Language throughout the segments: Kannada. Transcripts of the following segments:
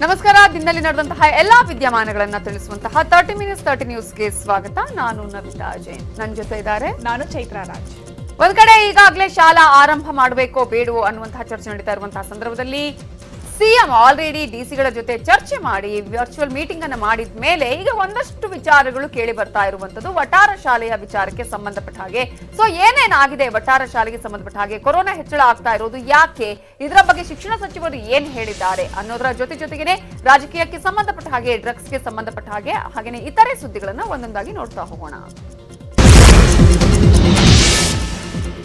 ನಮಸ್ಕಾರ. ದಿನದಲ್ಲಿ ನಡೆದಂತಹ ಎಲ್ಲಾ ವಿದ್ಯಮಾನಗಳನ್ನ ತಿಳಿಸುವಂತಹ 30 ಮಿನಿಟ್ಸ್ 30 ನ್ಯೂಸ್ಗೆ ಸ್ವಾಗತ. ನಾನು ನವಿತಾ ಜೈನ್, ನನ್ನ ಜೊತೆ ಇದ್ದಾರೆ ನಾನು ಚೈತ್ರಾ ರಾಜ್. ಒಂದ್ ಕಡೆ ಈಗಾಗಲೇ ಶಾಲಾ ಆರಂಭ ಮಾಡಬೇಕೋ ಬೇಡವೋ ಅನ್ನುವಂತಹ ಚರ್ಚೆ ನಡೀತಾ ಇರುವಂತಹ ಸಂದರ್ಭದಲ್ಲಿ ಸಿಎಂ ಆಲ್ರೆಡಿ ಡಿಸಿಗಳ ಜೊತೆ ಚರ್ಚೆ ಮಾಡಿ ವರ್ಚುವಲ್ ಮೀಟಿಂಗ್ ಅನ್ನು ಮಾಡಿದ ಮೇಲೆ ಈಗ ಒಂದಷ್ಟು ವಿಚಾರಗಳು ಕೇಳಿ ಬರ್ತಾ ಇರುವಂತದ್ದು ವಟಾರ ಶಾಲೆಯ ವಿಚಾರಕ್ಕೆ ಸಂಬಂಧಪಟ್ಟ ಹಾಗೆ. ಸೊ ಏನೇನಾಗಿದೆ ವಟಾರ ಶಾಲೆಗೆ ಸಂಬಂಧಪಟ್ಟ ಹಾಗೆ, ಕೊರೋನಾ ಹೆಚ್ಚಳ ಆಗ್ತಾ ಇರೋದು ಯಾಕೆ, ಇದರ ಬಗ್ಗೆ ಶಿಕ್ಷಣ ಸಚಿವರು ಏನ್ ಹೇಳಿದ್ದಾರೆ ಅನ್ನೋದರ ಜೊತೆಗೇನೆ ರಾಜಕೀಯಕ್ಕೆ ಸಂಬಂಧಪಟ್ಟ ಹಾಗೆ, ಡ್ರಗ್ಸ್ಗೆ ಸಂಬಂಧಪಟ್ಟ ಹಾಗೆ, ಹಾಗೇನೆ ಇತರೆ ಸುದ್ದಿಗಳನ್ನ ಒಂದೊಂದಾಗಿ ನೋಡ್ತಾ ಹೋಗೋಣ.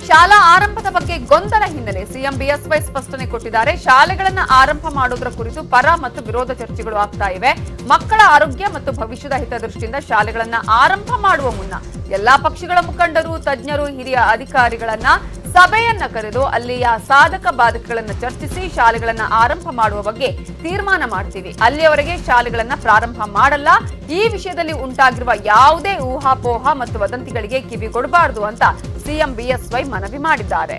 ಶಾಲಾ ಆರಂಭದ ಬಗ್ಗೆ ಗೊಂದಲ ಹಿನ್ನೆಲೆ ಸಿಎಂ ಬಿಎಸ್ವೈ ಸ್ಪಷ್ಟನೆ ಕೊಟ್ಟಿದ್ದಾರೆ. ಶಾಲೆಗಳನ್ನ ಆರಂಭ ಮಾಡೋದ್ರ ಕುರಿತು ಪರ ಮತ್ತು ವಿರೋಧ ಚರ್ಚೆಗಳು ಆಗ್ತಾ ಇವೆ. ಮಕ್ಕಳ ಆರೋಗ್ಯ ಮತ್ತು ಭವಿಷ್ಯದ ಹಿತದೃಷ್ಟಿಯಿಂದ ಶಾಲೆಗಳನ್ನ ಆರಂಭ ಮಾಡುವ ಮುನ್ನ ಎಲ್ಲಾ ಪಕ್ಷಗಳ ಮುಖಂಡರು, ತಜ್ಞರು, ಹಿರಿಯ ಅಧಿಕಾರಿಗಳನ್ನ ಸಭೆಯನ್ನ ಕರೆದು ಅಲ್ಲಿಯ ಸಾಧಕ ಬಾಧಕಗಳನ್ನ ಚರ್ಚಿಸಿ ಶಾಲೆಗಳನ್ನ ಆರಂಭ ಮಾಡುವ ಬಗ್ಗೆ ತೀರ್ಮಾನ ಮಾಡ್ತೀವಿ. ಅಲ್ಲಿಯವರೆಗೆ ಶಾಲೆಗಳನ್ನ ಪ್ರಾರಂಭ ಮಾಡಲ್ಲ. ಈ ವಿಷಯದಲ್ಲಿ ಉಂಟಾಗಿರುವ ಯಾವುದೇ ಊಹಾಪೋಹ ಮತ್ತು ವದಂತಿಗಳಿಗೆ ಕಿವಿಗೊಡಬಾರದು ಅಂತ ಸಿಎಂ ಬಿಎಸ್ವೈ ಮನವಿ ಮಾಡಿದ್ದಾರೆ.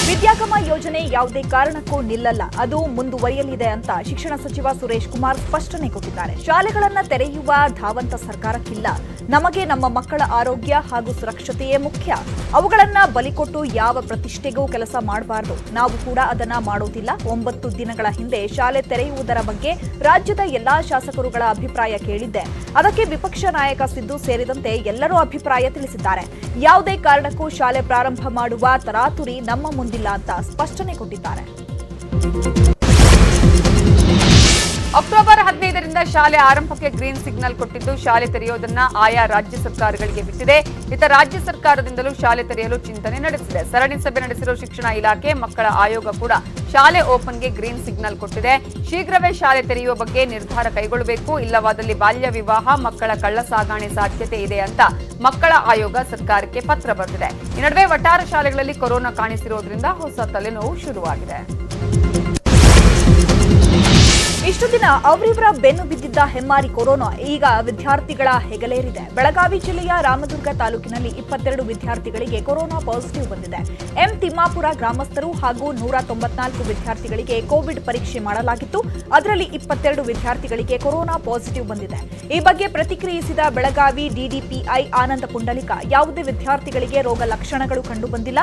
ವಿದ್ಯಾಗಮ ಯೋಜನೆ ಯಾವುದೇ ಕಾರಣಕ್ಕೂ ನಿಲ್ಲಲ್ಲ, ಅದು ಮುಂದುವರಿಯಲಿದೆ ಅಂತ ಶಿಕ್ಷಣ ಸಚಿವ ಸುರೇಶ್ ಕುಮಾರ್ ಸ್ಪಷ್ಟನೆ ಕೊಟ್ಟಿದ್ದಾರೆ. ಶಾಲೆಗಳನ್ನ ತೆರೆಯುವ ಧಾವಂತ ಸರ್ಕಾರಕ್ಕಿಲ್ಲ. ನಮಗೆ ನಮ್ಮ ಮಕ್ಕಳ ಆರೋಗ್ಯ ಹಾಗೂ ಸುರಕ್ಷತೆಯೇ ಮುಖ್ಯ. ಅವುಗಳನ್ನ ಬಲಿಕೊಟ್ಟು ಯಾವ ಪ್ರತಿಷ್ಠೆಗೂ ಕೆಲಸ ಮಾಡಬಾರದು. ನಾವು ಕೂಡ ಅದನ್ನ ಮಾಡೋದಿಲ್ಲ. 9 ದಿನಗಳ ಹಿಂದೆ ಶಾಲೆ ತೆರೆಯುವುದರ ಬಗ್ಗೆ ರಾಜ್ಯದ ಎಲ್ಲಾ ಶಾಸಕರುಗಳ ಅಭಿಪ್ರಾಯ ಕೇಳಿದ್ದೆ. ಅದಕ್ಕೆ ವಿಪಕ್ಷ ನಾಯಕ ಸಿದ್ದು ಸೇರಿದಂತೆ ಎಲ್ಲರೂ ಅಭಿಪ್ರಾಯ ತಿಳಿಸಿದ್ದಾರೆ. ಯಾವುದೇ ಕಾರಣಕ್ಕೂ ಶಾಲೆ ಪ್ರಾರಂಭ ಮಾಡುವ ತರಾತುರಿ ನಮ್ಮ ಮುಂದಿಲ್ಲ ಅಂತ ಸ್ಪಷ್ಟನೆ ಕೊಟ್ಟಿದ್ದಾರೆ. ಅಕ್ಟೋಬರ್ 15ರಿಂದ ಶಾಲೆ ಆರಂಭಕ್ಕೆ ಗ್ರೀನ್ ಸಿಗ್ನಲ್ ಕೊಟ್ಟಿದ್ದು, ಶಾಲೆ ತೆರೆಯೋದನ್ನ ಆಯಾ ರಾಜ್ಯ ಸರ್ಕಾರಗಳಿಗೆ ಬಿಟ್ಟಿದೆ. ಇತ ರಾಜ್ಯ ಸರ್ಕಾರದಿಂದಲೂ ಶಾಲೆ ತೆರೆಯಲು ಚಿಂತನೆ ನಡೆಸಿದೆ. ಸರಣಿ ಸಭೆ ನಡೆಸಿರುವ ಶಿಕ್ಷಣ ಇಲಾಖೆ, ಮಕ್ಕಳ ಆಯೋಗ ಕೂಡ ಶಾಲೆ ಓಪನ್ಗೆ ಗ್ರೀನ್ ಸಿಗ್ನಲ್ ಕೊಟ್ಟಿದೆ. ಶೀಘ್ರವೇ ಶಾಲೆ ತೆರೆಯುವ ಬಗ್ಗೆ ನಿರ್ಧಾರ ಕೈಗೊಳ್ಳಬೇಕು. ಇಲ್ಲವಾದಲ್ಲಿ ಬಾಲ್ಯ ವಿವಾಹ, ಮಕ್ಕಳ ಕಳ್ಳ ಸಾಗಾಣೆ ಸಾಧ್ಯತೆ ಇದೆ ಅಂತ ಮಕ್ಕಳ ಆಯೋಗ ಸರ್ಕಾರಕ್ಕೆ ಪತ್ರ ಬರೆದಿದೆ. ಈ ನಡುವೆ ವಟಾರ ಶಾಲೆಗಳಲ್ಲಿ ಕೊರೋನಾ ಕಾಣಿಸಿರೋದ್ರಿಂದ ಹೊಸ ತಲೆನೋವು ಶುರುವಾಗಿದೆ. ಇಷ್ಟು ದಿನ ಅವರಿವರ ಬೆನ್ನು ಬಿದ್ದಿದ್ದ ಹೆಮ್ಮಾರಿ ಕೊರೋನಾ ಈಗ ವಿದ್ಯಾರ್ಥಿಗಳ ಹೆಗಲೇರಿದೆ. ಬೆಳಗಾವಿ ಜಿಲ್ಲೆಯ ರಾಮದುರ್ಗ ತಾಲೂಕಿನಲ್ಲಿ 22 ವಿದ್ಯಾರ್ಥಿಗಳಿಗೆ ಕೊರೋನಾ ಪಾಸಿಟಿವ್ ಬಂದಿದೆ. ಎಂ ತಿಮ್ಮಾಪುರ ಗ್ರಾಮಸ್ಥರು ಹಾಗೂ 194 ವಿದ್ಯಾರ್ಥಿಗಳಿಗೆ ಕೋವಿಡ್ ಪರೀಕ್ಷೆ ಮಾಡಲಾಗಿತ್ತು. ಅದರಲ್ಲಿ 22 ವಿದ್ಯಾರ್ಥಿಗಳಿಗೆ ಕೊರೋನಾ ಪಾಸಿಟಿವ್ ಬಂದಿದೆ. ಈ ಬಗ್ಗೆ ಪ್ರತಿಕ್ರಿಯಿಸಿದ ಬೆಳಗಾವಿ ಡಿಡಿಪಿಐ ಆನಂದ ಪುಂಡಲಿಕ, ಯಾವುದೇ ವಿದ್ಯಾರ್ಥಿಗಳಿಗೆ ರೋಗ ಲಕ್ಷಣಗಳು ಕಂಡು ಬಂದಿಲ್ಲ,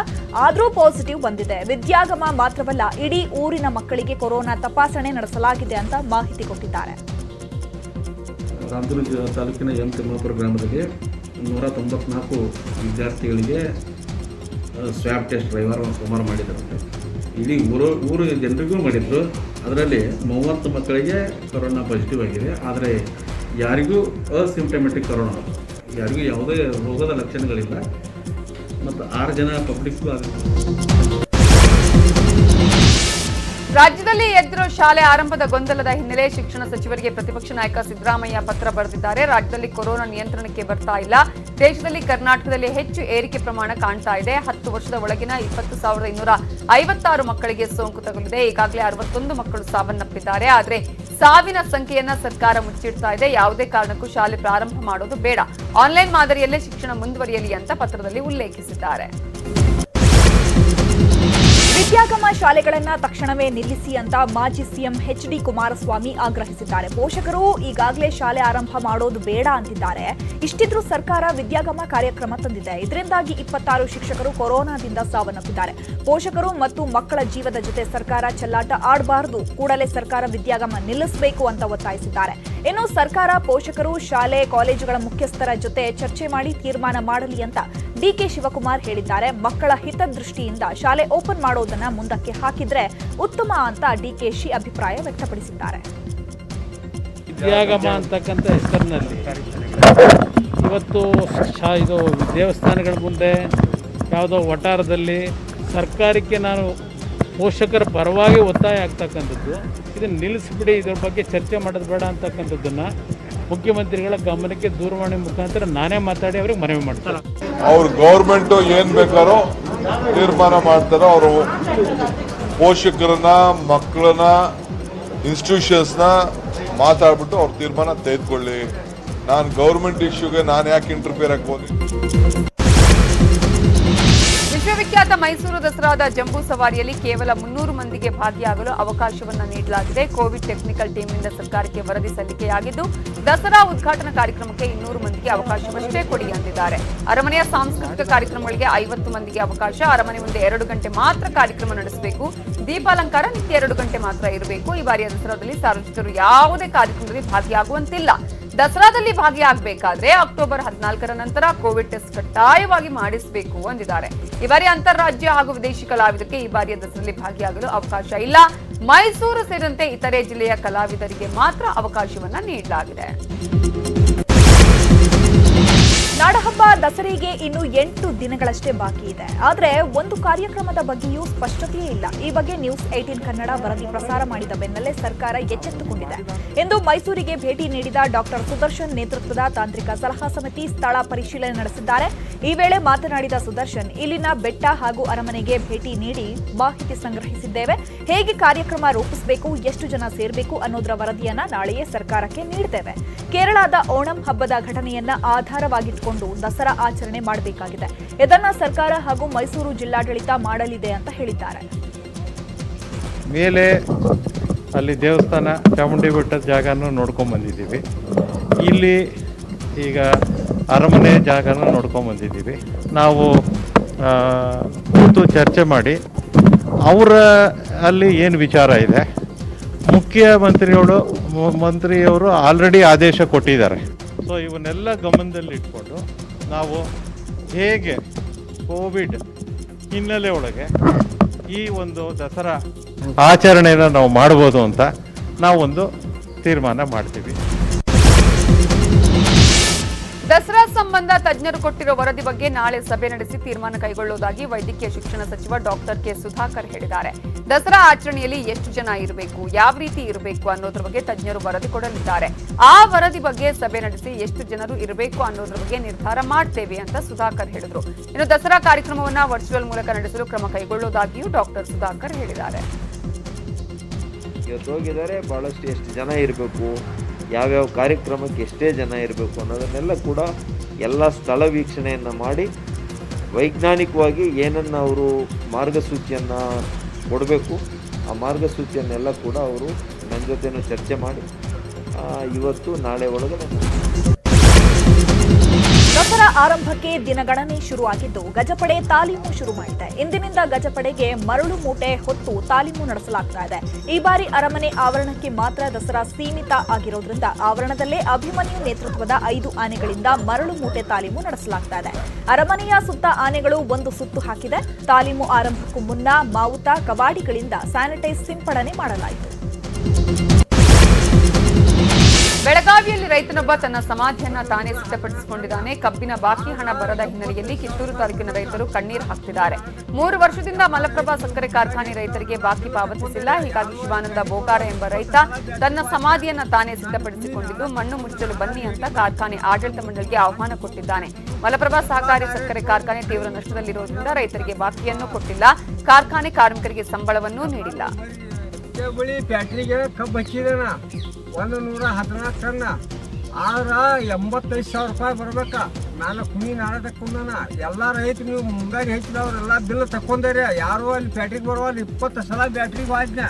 ಆದರೂ ಪಾಸಿಟಿವ್ ಬಂದಿದೆ. ವಿದ್ಯಾಗಮ ಮಾತ್ರವಲ್ಲ, ಇಡೀ ಊರಿನ ಮಕ್ಕಳಿಗೆ ಕೊರೋನಾ ತಪಾಸಣೆ ನಡೆಸಲಾಗಿದೆ ಅಂತ ಮಾಹಿತಿ ಕೊಟ್ಟಿದ್ದಾರೆ. ರಾಮದುರ್ಗ ತಾಲೂಕಿನ ಎಂ ತಿಮ್ಮಾಪುರ ಗ್ರಾಮದಲ್ಲಿ 194 ವಿದ್ಯಾರ್ಥಿಗಳಿಗೆ ಸ್ವ್ಯಾಬ್ ಟೆಸ್ಟ್ ರವಿವಾರ ಸೋಮವಾರ ಮಾಡಿದ್ದಾರಂತೆ. ಇಡೀ ಊರು ಜನರಿಗೂ ಮಾಡಿದ್ರು. ಅದರಲ್ಲಿ 30 ಮಕ್ಕಳಿಗೆ ಕೊರೋನಾ ಪಾಸಿಟಿವ್ ಆಗಿದೆ. ಆದರೆ ಯಾರಿಗೂ ಅಸಿಂಪ್ಟಮೆಟಿಕ್ ಕೊರೋನಾ, ಯಾರಿಗೂ ಯಾವುದೇ ರೋಗದ ಲಕ್ಷಣಗಳಿಲ್ಲ. ಮತ್ತು 6 ಜನ ಪಬ್ಲಿಕ್ಗೂ ಆಗುತ್ತೆ. ರಾಜ್ಯದಲ್ಲಿ ಎದ್ದಿರೋ ಶಾಲೆ ಆರಂಭದ ಗೊಂದಲದ ಹಿನ್ನೆಲೆ ಶಿಕ್ಷಣ ಸಚಿವರಿಗೆ ಪ್ರತಿಪಕ್ಷ ನಾಯಕ ಸಿದ್ದರಾಮಯ್ಯ ಪತ್ರ ಬರೆದಿದ್ದಾರೆ. ರಾಜ್ಯದಲ್ಲಿ ಕೊರೋನಾ ನಿಯಂತ್ರಣಕ್ಕೆ ಬರ್ತಾ ಇಲ್ಲ. ದೇಶದಲ್ಲಿ ಕರ್ನಾಟಕದಲ್ಲಿ ಹೆಚ್ಚು ಏರಿಕೆ ಪ್ರಮಾಣ ಕಾಣ್ತಾ ಇದೆ. 10 ವರ್ಷದ ಒಳಗಿನ 20,256 ಮಕ್ಕಳಿಗೆ ಸೋಂಕು ತಗುಲಿದೆ. ಈಗಾಗಲೇ 61 ಮಕ್ಕಳು ಸಾವನ್ನಪ್ಪಿದ್ದಾರೆ. ಆದರೆ ಸಾವಿನ ಸಂಖ್ಯೆಯನ್ನ ಸರ್ಕಾರ ಮುಚ್ಚಿಡ್ತಾ ಇದೆ. ಯಾವುದೇ ಕಾರಣಕ್ಕೂ ಶಾಲೆ ಪ್ರಾರಂಭ ಮಾಡೋದು ಬೇಡ, ಆನ್ಲೈನ್ ಮಾದರಿಯಲ್ಲೇ ಶಿಕ್ಷಣ ಮುಂದುವರಿಯಲಿ ಅಂತ ಪತ್ರದಲ್ಲಿ ಉಲ್ಲೇಖಿಸಿದ್ದಾರೆ. ವಿದ್ಯಾಗಮ ಶಾಲೆಗಳನ್ನ ತಕ್ಷಣವೇ ನಿಲ್ಲಿಸಿ ಅಂತ ಮಾಜಿ ಸಿಎಂ ಎಚ್.ಡಿ. ಕುಮಾರಸ್ವಾಮಿ ಆಗ್ರಹಿಸಿದ್ದಾರೆ. ಪೋಷಕರು ಈಗಾಗಲೇ ಶಾಲೆ ಆರಂಭ ಮಾಡೋದು ಬೇಡ ಅಂತಿದ್ದಾರೆ. ಇಷ್ಟಿದ್ರೂ ಸರ್ಕಾರ ವಿದ್ಯಾಗಮ ಕಾರ್ಯಕ್ರಮ ತಂದಿದೆ. ಇದರಿಂದಾಗಿ 26 ಶಿಕ್ಷಕರು ಕೊರೋನಾದಿಂದ ಸಾವನ್ನಪ್ಪಿದ್ದಾರೆ. ಪೋಷಕರು ಮತ್ತು ಮಕ್ಕಳ ಜೀವದ ಜೊತೆ ಸರ್ಕಾರ ಚೆಲ್ಲಾಟ ಆಡಬಾರದು, ಕೂಡಲೇ ಸರ್ಕಾರ ವಿದ್ಯಾಗಮ ನಿಲ್ಲಿಸಬೇಕು ಅಂತ ಒತ್ತಾಯಿಸಿದ್ದಾರೆ. ಇನ್ನು ಸರ್ಕಾರ ಪೋಷಕರು, ಶಾಲೆ ಕಾಲೇಜುಗಳ ಮುಖ್ಯಸ್ಥರ ಜೊತೆ ಚರ್ಚೆ ಮಾಡಿ ತೀರ್ಮಾನ ಮಾಡಲಿ ಅಂತ ಡಿಕೆ ಶಿವಕುಮಾರ್ ಹೇಳಿದ್ದಾರೆ. ಮಕ್ಕಳ ಹಿತದೃಷ್ಟಿಯಿಂದ ಶಾಲೆ ಓಪನ್ ಮಾಡೋದನ್ನ ಮುಂದಕ್ಕೆ ಹಾಕಿದ್ರೆ ಉತ್ತಮ ಅಂತ ಡಿಕೆಶಿ ಅಭಿಪ್ರಾಯ ವ್ಯಕ್ತಪಡಿಸಿದ್ದಾರೆ. ವಿದ್ಯಾಗಮ ಅಂತಕ್ಕಂಥ ಹೆಸರಿನಲ್ಲಿ ಇವತ್ತು ಇದು ದೇವಸ್ಥಾನಗಳ ಮುಂದೆ ಯಾವುದೋ ವಟಾರದಲ್ಲಿ ಸರ್ಕಾರಕ್ಕೆ ನಾನು ಪೋಷಕರ ಪರವಾಗಿ ಒತ್ತಾಯ ಆಗ್ತಕ್ಕಂಥದ್ದು, ಇದನ್ನು ನಿಲ್ಲಿಸಿಬಿಡಿ, ಇದ್ರ ಬಗ್ಗೆ ಚರ್ಚೆ ಮಾಡೋದು ಬೇಡ ಅಂತಕ್ಕಂಥದ್ದನ್ನು ಮುಖ್ಯಮಂತ್ರಿಗಳ ಗಮನಕ್ಕೆ ದೂರವಾಣಿ ಮುಖಾಂತರ ನಾನೇ ಮಾತಾಡಿ ಅವ್ರಿಗೆ ಮನವಿ ಮಾಡ್ತಾರೆ. ಅವ್ರು ಗೌರ್ಮೆಂಟು ಏನು ಬೇಕಾರೋ ತೀರ್ಮಾನ ಮಾಡ್ತಾರೋ, ಅವರು ಪೋಷಕರನ್ನ, ಮಕ್ಕಳನ್ನ, ಇನ್ಸ್ಟಿಟ್ಯೂಷನ್ಸ್ನ ಮಾತಾಡ್ಬಿಟ್ಟು ಅವ್ರ ತೀರ್ಮಾನ ತೆಗೆದುಕೊಳ್ಳಿ. ನಾನು ಗೌರ್ಮೆಂಟ್ ಇಶ್ಯೂಗೆ ನಾನು ಯಾಕೆ ಇಂಟರ್ಫಿಯರ್ ಆಗ್ಬೋದು? ವಿಖ್ಯಾತ ಮೈಸೂರು ದಸರಾದ ಜಂಬೂ ಸವಾರಿಯಲ್ಲಿ ಕೇವಲ 300 ಮಂದಿಗೆ ಭಾಗಿಯಾಗಲು ಅವಕಾಶವನ್ನ ನೀಡಲಾಗಿದೆ. ಕೋವಿಡ್ ಟೆಕ್ನಿಕಲ್ ಟೀಮ್ನಿಂದ ಸರ್ಕಾರಕ್ಕೆ ವರದಿ ಸಲ್ಲಿಕೆಯಾಗಿದ್ದು ದಸರಾ ಉದ್ಘಾಟನಾ ಕಾರ್ಯಕ್ರಮಕ್ಕೆ 200 ಮಂದಿಗೆ ಅವಕಾಶವಷ್ಟೇ ಕೊಡಿ ಅಂದಿದ್ದಾರೆ. ಅರಮನೆಯ ಸಾಂಸ್ಕೃತಿಕ ಕಾರ್ಯಕ್ರಮಗಳಿಗೆ 50 ಮಂದಿಗೆ ಅವಕಾಶ. ಅರಮನೆ ಮುಂದೆ 2 ಗಂಟೆ ಮಾತ್ರ ಕಾರ್ಯಕ್ರಮ ನಡೆಸಬೇಕು. ದೀಪಾಲಂಕಾರ ನಿತ್ಯ 2 ಗಂಟೆ ಮಾತ್ರ ಇರಬೇಕು. ಈ ಬಾರಿಯ ದಸರಾದಲ್ಲಿ ಸಾರ್ವಜನಿಕರು ಯಾವುದೇ ಕಾರ್ಯಕ್ರಮದಲ್ಲಿ ಭಾಗಿಯಾಗುವಂತಿಲ್ಲ. ದಸರಾದಲ್ಲಿ ಭಾಗಿಯಾಗಬೇಕಾದ್ರೆ ಅಕ್ಟೋಬರ್ 14ರ ನಂತರ ಕೋವಿಡ್ ಟೆಸ್ಟ್ ಕಡ್ಡಾಯವಾಗಿ ಮಾಡಿಸಬೇಕು ಅಂದಿದ್ದಾರೆ. ಈ ಬಾರಿ ಅಂತಾರಾಜ್ಯ ಹಾಗೂ ವಿದೇಶಿ ಕಲಾವಿದರಿಗೆ ಈ ಬಾರಿಯ ದಸರಾದಲ್ಲಿ ಭಾಗಿಯಾಗಲು ಅವಕಾಶ ಇಲ್ಲ. ಮೈಸೂರು ಸೇರಿದಂತೆ ಇತರೆ ಜಿಲ್ಲೆಯ ಕಲಾವಿದರಿಗೆ ಮಾತ್ರ ಅವಕಾಶವನ್ನ ನೀಡಲಾಗಿದೆ. ನಾಡಹಬ್ಬ ದಸರೆಗೆ ಇನ್ನು 8 ದಿನಗಳಷ್ಟೇ ಬಾಕಿ ಇದೆ. ಆದರೆ ಒಂದು ಕಾರ್ಯಕ್ರಮದ ಬಗ್ಗೆಯೂ ಸ್ಪಷ್ಟತೆಯೇ ಇಲ್ಲ. ಈ ಬಗ್ಗೆ ನ್ಯೂಸ್ 18 ಕನ್ನಡ ವರದಿ ಪ್ರಸಾರ ಮಾಡಿದ ಬೆನ್ನಲ್ಲೇ ಸರ್ಕಾರ ಎಚ್ಚೆತ್ತುಕೊಂಡಿದೆ. ಇಂದು ಮೈಸೂರಿಗೆ ಭೇಟಿ ನೀಡಿದ ಡಾಕ್ಟರ್ ಸುದರ್ಶನ್ ನೇತೃತ್ವದ ತಾಂತ್ರಿಕ ಸಲಹಾ ಸಮಿತಿ ಸ್ಥಳ ಪರಿಶೀಲನೆ ನಡೆಸಿದ್ದಾರೆ. ಈ ವೇಳೆ ಮಾತನಾಡಿದ ಸುದರ್ಶನ್, ಇಲ್ಲಿನ ಬೆಟ್ಟ ಹಾಗೂ ಅರಮನೆಗೆ ಭೇಟಿ ನೀಡಿ ಮಾಹಿತಿ ಸಂಗ್ರಹಿಸಿದ್ದೇವೆ. ಹೇಗೆ ಕಾರ್ಯಕ್ರಮ ರೂಪಿಸಬೇಕು, ಎಷ್ಟು ಜನ ಸೇರಬೇಕು ಅನ್ನೋದರ ವರದಿಯನ್ನ ನಾಳೆಯೇ ಸರ್ಕಾರಕ್ಕೆ ನೀಡುತ್ತೇವೆ. ಕೇರಳದ ಓಣಂ ಹಬ್ಬದ ಘಟನೆಯನ್ನ ಆಧಾರವಾಗಿಟ್ಟುಕೊಂಡು ದಸರಾ ಆಚರಣೆ ಮಾಡಬೇಕಾಗಿದೆ. ಇದನ್ನ ಸರ್ಕಾರ ಹಾಗೂ ಮೈಸೂರು ಜಿಲ್ಲಾಡಳಿತ ಮಾಡಲಿದೆ ಅಂತ ಹೇಳಿದ್ದಾರೆ. ಮೇಲೆ ಅಲ್ಲಿ ದೇವಸ್ಥಾನ ಚಾಮುಂಡಿ ಬೆಟ್ಟದ ಜಾಗನೂ ನೋಡ್ಕೊಂಡು ಬಂದಿದ್ದೀವಿ. ಇಲ್ಲಿ ಈಗ ಅರಮನೆ ಜಾಗನೂ ನೋಡ್ಕೊಂಡು ಬಂದಿದ್ದೀವಿ. ನಾವು ಕೂತು ಚರ್ಚೆ ಮಾಡಿ ಅವರ ಅಲ್ಲಿ ಏನು ವಿಚಾರ ಇದೆ, ಮಂತ್ರಿಯವರು ಆಲ್ರೆಡಿ ಆದೇಶ ಕೊಟ್ಟಿದ್ದಾರೆ. ಸೊ ಇವನ್ನೆಲ್ಲ ಗಮನದಲ್ಲಿ ಇಟ್ಕೊಂಡು ನಾವು ಹೇಗೆ ಕೋವಿಡ್ ಹಿನ್ನೆಲೆ ಒಳಗೆ ಈ ಒಂದು ದಸರಾ ಆಚರಣೆಯನ್ನು ನಾವು ಮಾಡ್ಬೋದು ಅಂತ ನಾವೊಂದು ತೀರ್ಮಾನ ಮಾಡ್ತೀವಿ. ದಸರಾ ಸಂಬಂಧ ತಜ್ಞರು ಕೊಟ್ಟಿರೋ ವರದಿ ಬಗ್ಗೆ ನಾಳೆ ಸಭೆ ನಡೆಸಿ ತೀರ್ಮಾನ ಕೈಗೊಳ್ಳುವುದಾಗಿ ವೈದ್ಯಕೀಯ ಶಿಕ್ಷಣ ಸಚಿವ ಡಾಕ್ಟರ್ ಕೆ ಸುಧಾಕರ್ ಹೇಳಿದ್ದಾರೆ. ದಸರಾ ಆಚರಣೆಯಲ್ಲಿ ಎಷ್ಟು ಜನ ಇರಬೇಕು, ಯಾವ ರೀತಿ ಇರಬೇಕು ಅನ್ನೋದ್ರ ಬಗ್ಗೆ ತಜ್ಞರು ವರದಿ ಕೊಡಲಿದ್ದಾರೆ. ಆ ವರದಿ ಬಗ್ಗೆ ಸಭೆ ನಡೆಸಿ ಎಷ್ಟು ಜನರು ಇರಬೇಕು ಅನ್ನೋದ್ರ ಬಗ್ಗೆ ನಿರ್ಧಾರ ಮಾಡ್ತೇವೆ ಅಂತ ಸುಧಾಕರ್ ಹೇಳಿದರು. ಇನ್ನು ದಸರಾ ಕಾರ್ಯಕ್ರಮವನ್ನ ವರ್ಚುವಲ್ ಮೂಲಕ ನಡೆಸಲು ಕ್ರಮ ಕೈಗೊಳ್ಳುವುದಾಗಿಯೂ ಡಾಕ್ಟರ್ ಸುಧಾಕರ್ ಹೇಳಿದ್ದಾರೆ. ಇವತ್ತು ಹೋಗಿದ್ದಾರೆ, ಬಹಳಷ್ಟು ಎಷ್ಟು ಜನ ಇರಬೇಕು, ಯಾವ್ಯಾವ ಕಾರ್ಯಕ್ರಮಕ್ಕೆ ಎಷ್ಟೇ ಜನ ಇರಬೇಕು ಅನ್ನೋದನ್ನೆಲ್ಲ ಕೂಡ ಎಲ್ಲ ಸ್ಥಳ ವೀಕ್ಷಣೆಯನ್ನು ಮಾಡಿ ವೈಜ್ಞಾನಿಕವಾಗಿ ಏನನ್ನು ಅವರು ಮಾರ್ಗಸೂಚಿಯನ್ನು ಕೊಡಬೇಕು, ಆ ಮಾರ್ಗಸೂಚಿಯನ್ನೆಲ್ಲ ಕೂಡ ಅವರು ನನ್ನ ಜೊತೆನೂ ಚರ್ಚೆ ಮಾಡಿ ಇವತ್ತು ನಾಳೆ ಒಳಗೆ ದಸರಾ ಆರಂಭಕ್ಕೆ ದಿನಗಣನೆ ಶುರುವಾಗಿದ್ದು ಗಜಪಡೆ ತಾಲೀಮು ಶುರು ಮಾಡಿದೆ. ಇಂದಿನಿಂದ ಗಜಪಡೆಗೆ ಮರಳು ಮೂಟೆ ಹೊತ್ತು ತಾಲೀಮು ನಡೆಸಲಾಗ್ತಾ ಇದೆ. ಈ ಬಾರಿ ಅರಮನೆ ಆವರಣಕ್ಕೆ ಮಾತ್ರ ದಸರಾ ಸೀಮಿತ ಆಗಿರೋದ್ರಿಂದ ಆವರಣದಲ್ಲೇ ಅಭಿಮನ್ಯು ನೇತೃತ್ವದ 5 ಆನೆಗಳಿಂದ ಮರಳು ಮೂಟೆ ತಾಲೀಮು ನಡೆಸಲಾಗ್ತಾ ಇದೆ. ಅರಮನೆಯ ಸುತ್ತ ಆನೆಗಳು ಒಂದು ಸುತ್ತು ಹಾಕಿದೆ. ತಾಲೀಮು ಆರಂಭಕ್ಕೂ ಮುನ್ನ ಮಾವುತ ಕವಾಡಿಗಳಿಂದ ಸ್ಯಾನಿಟೈಸ್ ಸಿಂಪಡಣೆ ಮಾಡಲಾಯಿತು. ಬೆಳಗಾವಿಯಲ್ಲಿ ರೈತನೊಬ್ಬ ತನ್ನ ಸಮಾಧಿಯನ್ನ ತಾನೇ ಸಿದ್ಧಪಡಿಸಿಕೊಂಡಿದ್ದಾನೆ. ಕಬ್ಬಿನ ಬಾಕಿ ಹಣ ಬರದ ಹಿನ್ನೆಲೆಯಲ್ಲಿ ಕಿತ್ತೂರು ತಾಲೂಕಿನ ರೈತರು ಕಣ್ಣೀರು ಹಾಕ್ತಿದ್ದಾರೆ. 3 ವರ್ಷದಿಂದ ಮಲಪ್ರಭಾ ಸಕ್ಕರೆ ಕಾರ್ಖಾನೆ ರೈತರಿಗೆ ಬಾಕಿ ಪಾವತಿಸಿಲ್ಲ. ಹೀಗಾಗಿ ಶಿವಾನಂದ ಬೋಕಾರ ಎಂಬ ರೈತ ತನ್ನ ಸಮಾಧಿಯನ್ನ ತಾನೇ ಸಿದ್ಧಪಡಿಸಿಕೊಂಡಿದ್ದು ಮಣ್ಣು ಮುಚ್ಚಲು ಬನ್ನಿ ಅಂತ ಕಾರ್ಖಾನೆ ಆಡಳಿತ ಮಂಡಳಿಗೆ ಆಹ್ವಾನ ಕೊಟ್ಟಿದ್ದಾನೆ. ಮಲಪ್ರಭಾ ಸಹಕಾರಿ ಸಕ್ಕರೆ ಕಾರ್ಖಾನೆ ತೀವ್ರ ನಷ್ಟದಲ್ಲಿರುವುದರಿಂದ ರೈತರಿಗೆ ಬಾಕಿಯನ್ನು ಕೊಟ್ಟಿಲ್ಲ. ಕಾರ್ಖಾನೆ ಕಾರ್ಮಿಕರಿಗೆ ಸಂಬಳವನ್ನೂ ನೀಡಿಲ್ಲ. ಫ್ಯಾಕ್ಟ್ರಿಗೆ ಕಬ್ಬು ಹಚ್ಚಿದನ 114 ಟನ್ ಆದ್ರ 85,000 ರೂಪಾಯಿ ಬರ್ಬೇಕ. ನಾನು ಕುಣಿ ನಾಳೆ ತಕ್ಕೊಂಡನ. ಎಲ್ಲ ರೈತರು ನೀವು ಮುಂಗಾರಿ ಹೆಚ್ಚಿದವ್ರೆಲ್ಲ ಬಿಲ್ ತಕ್ಕೊಂಡಾರೆ. ಯಾರು ಅಲ್ಲಿ ಫ್ಯಾಕ್ಟ್ರಿಗೆ ಬರುವಲ್ಲಿ 20 ಸಲ ಬ್ಯಾಟ್ರಿಗೆ ಹೋದ್ನ.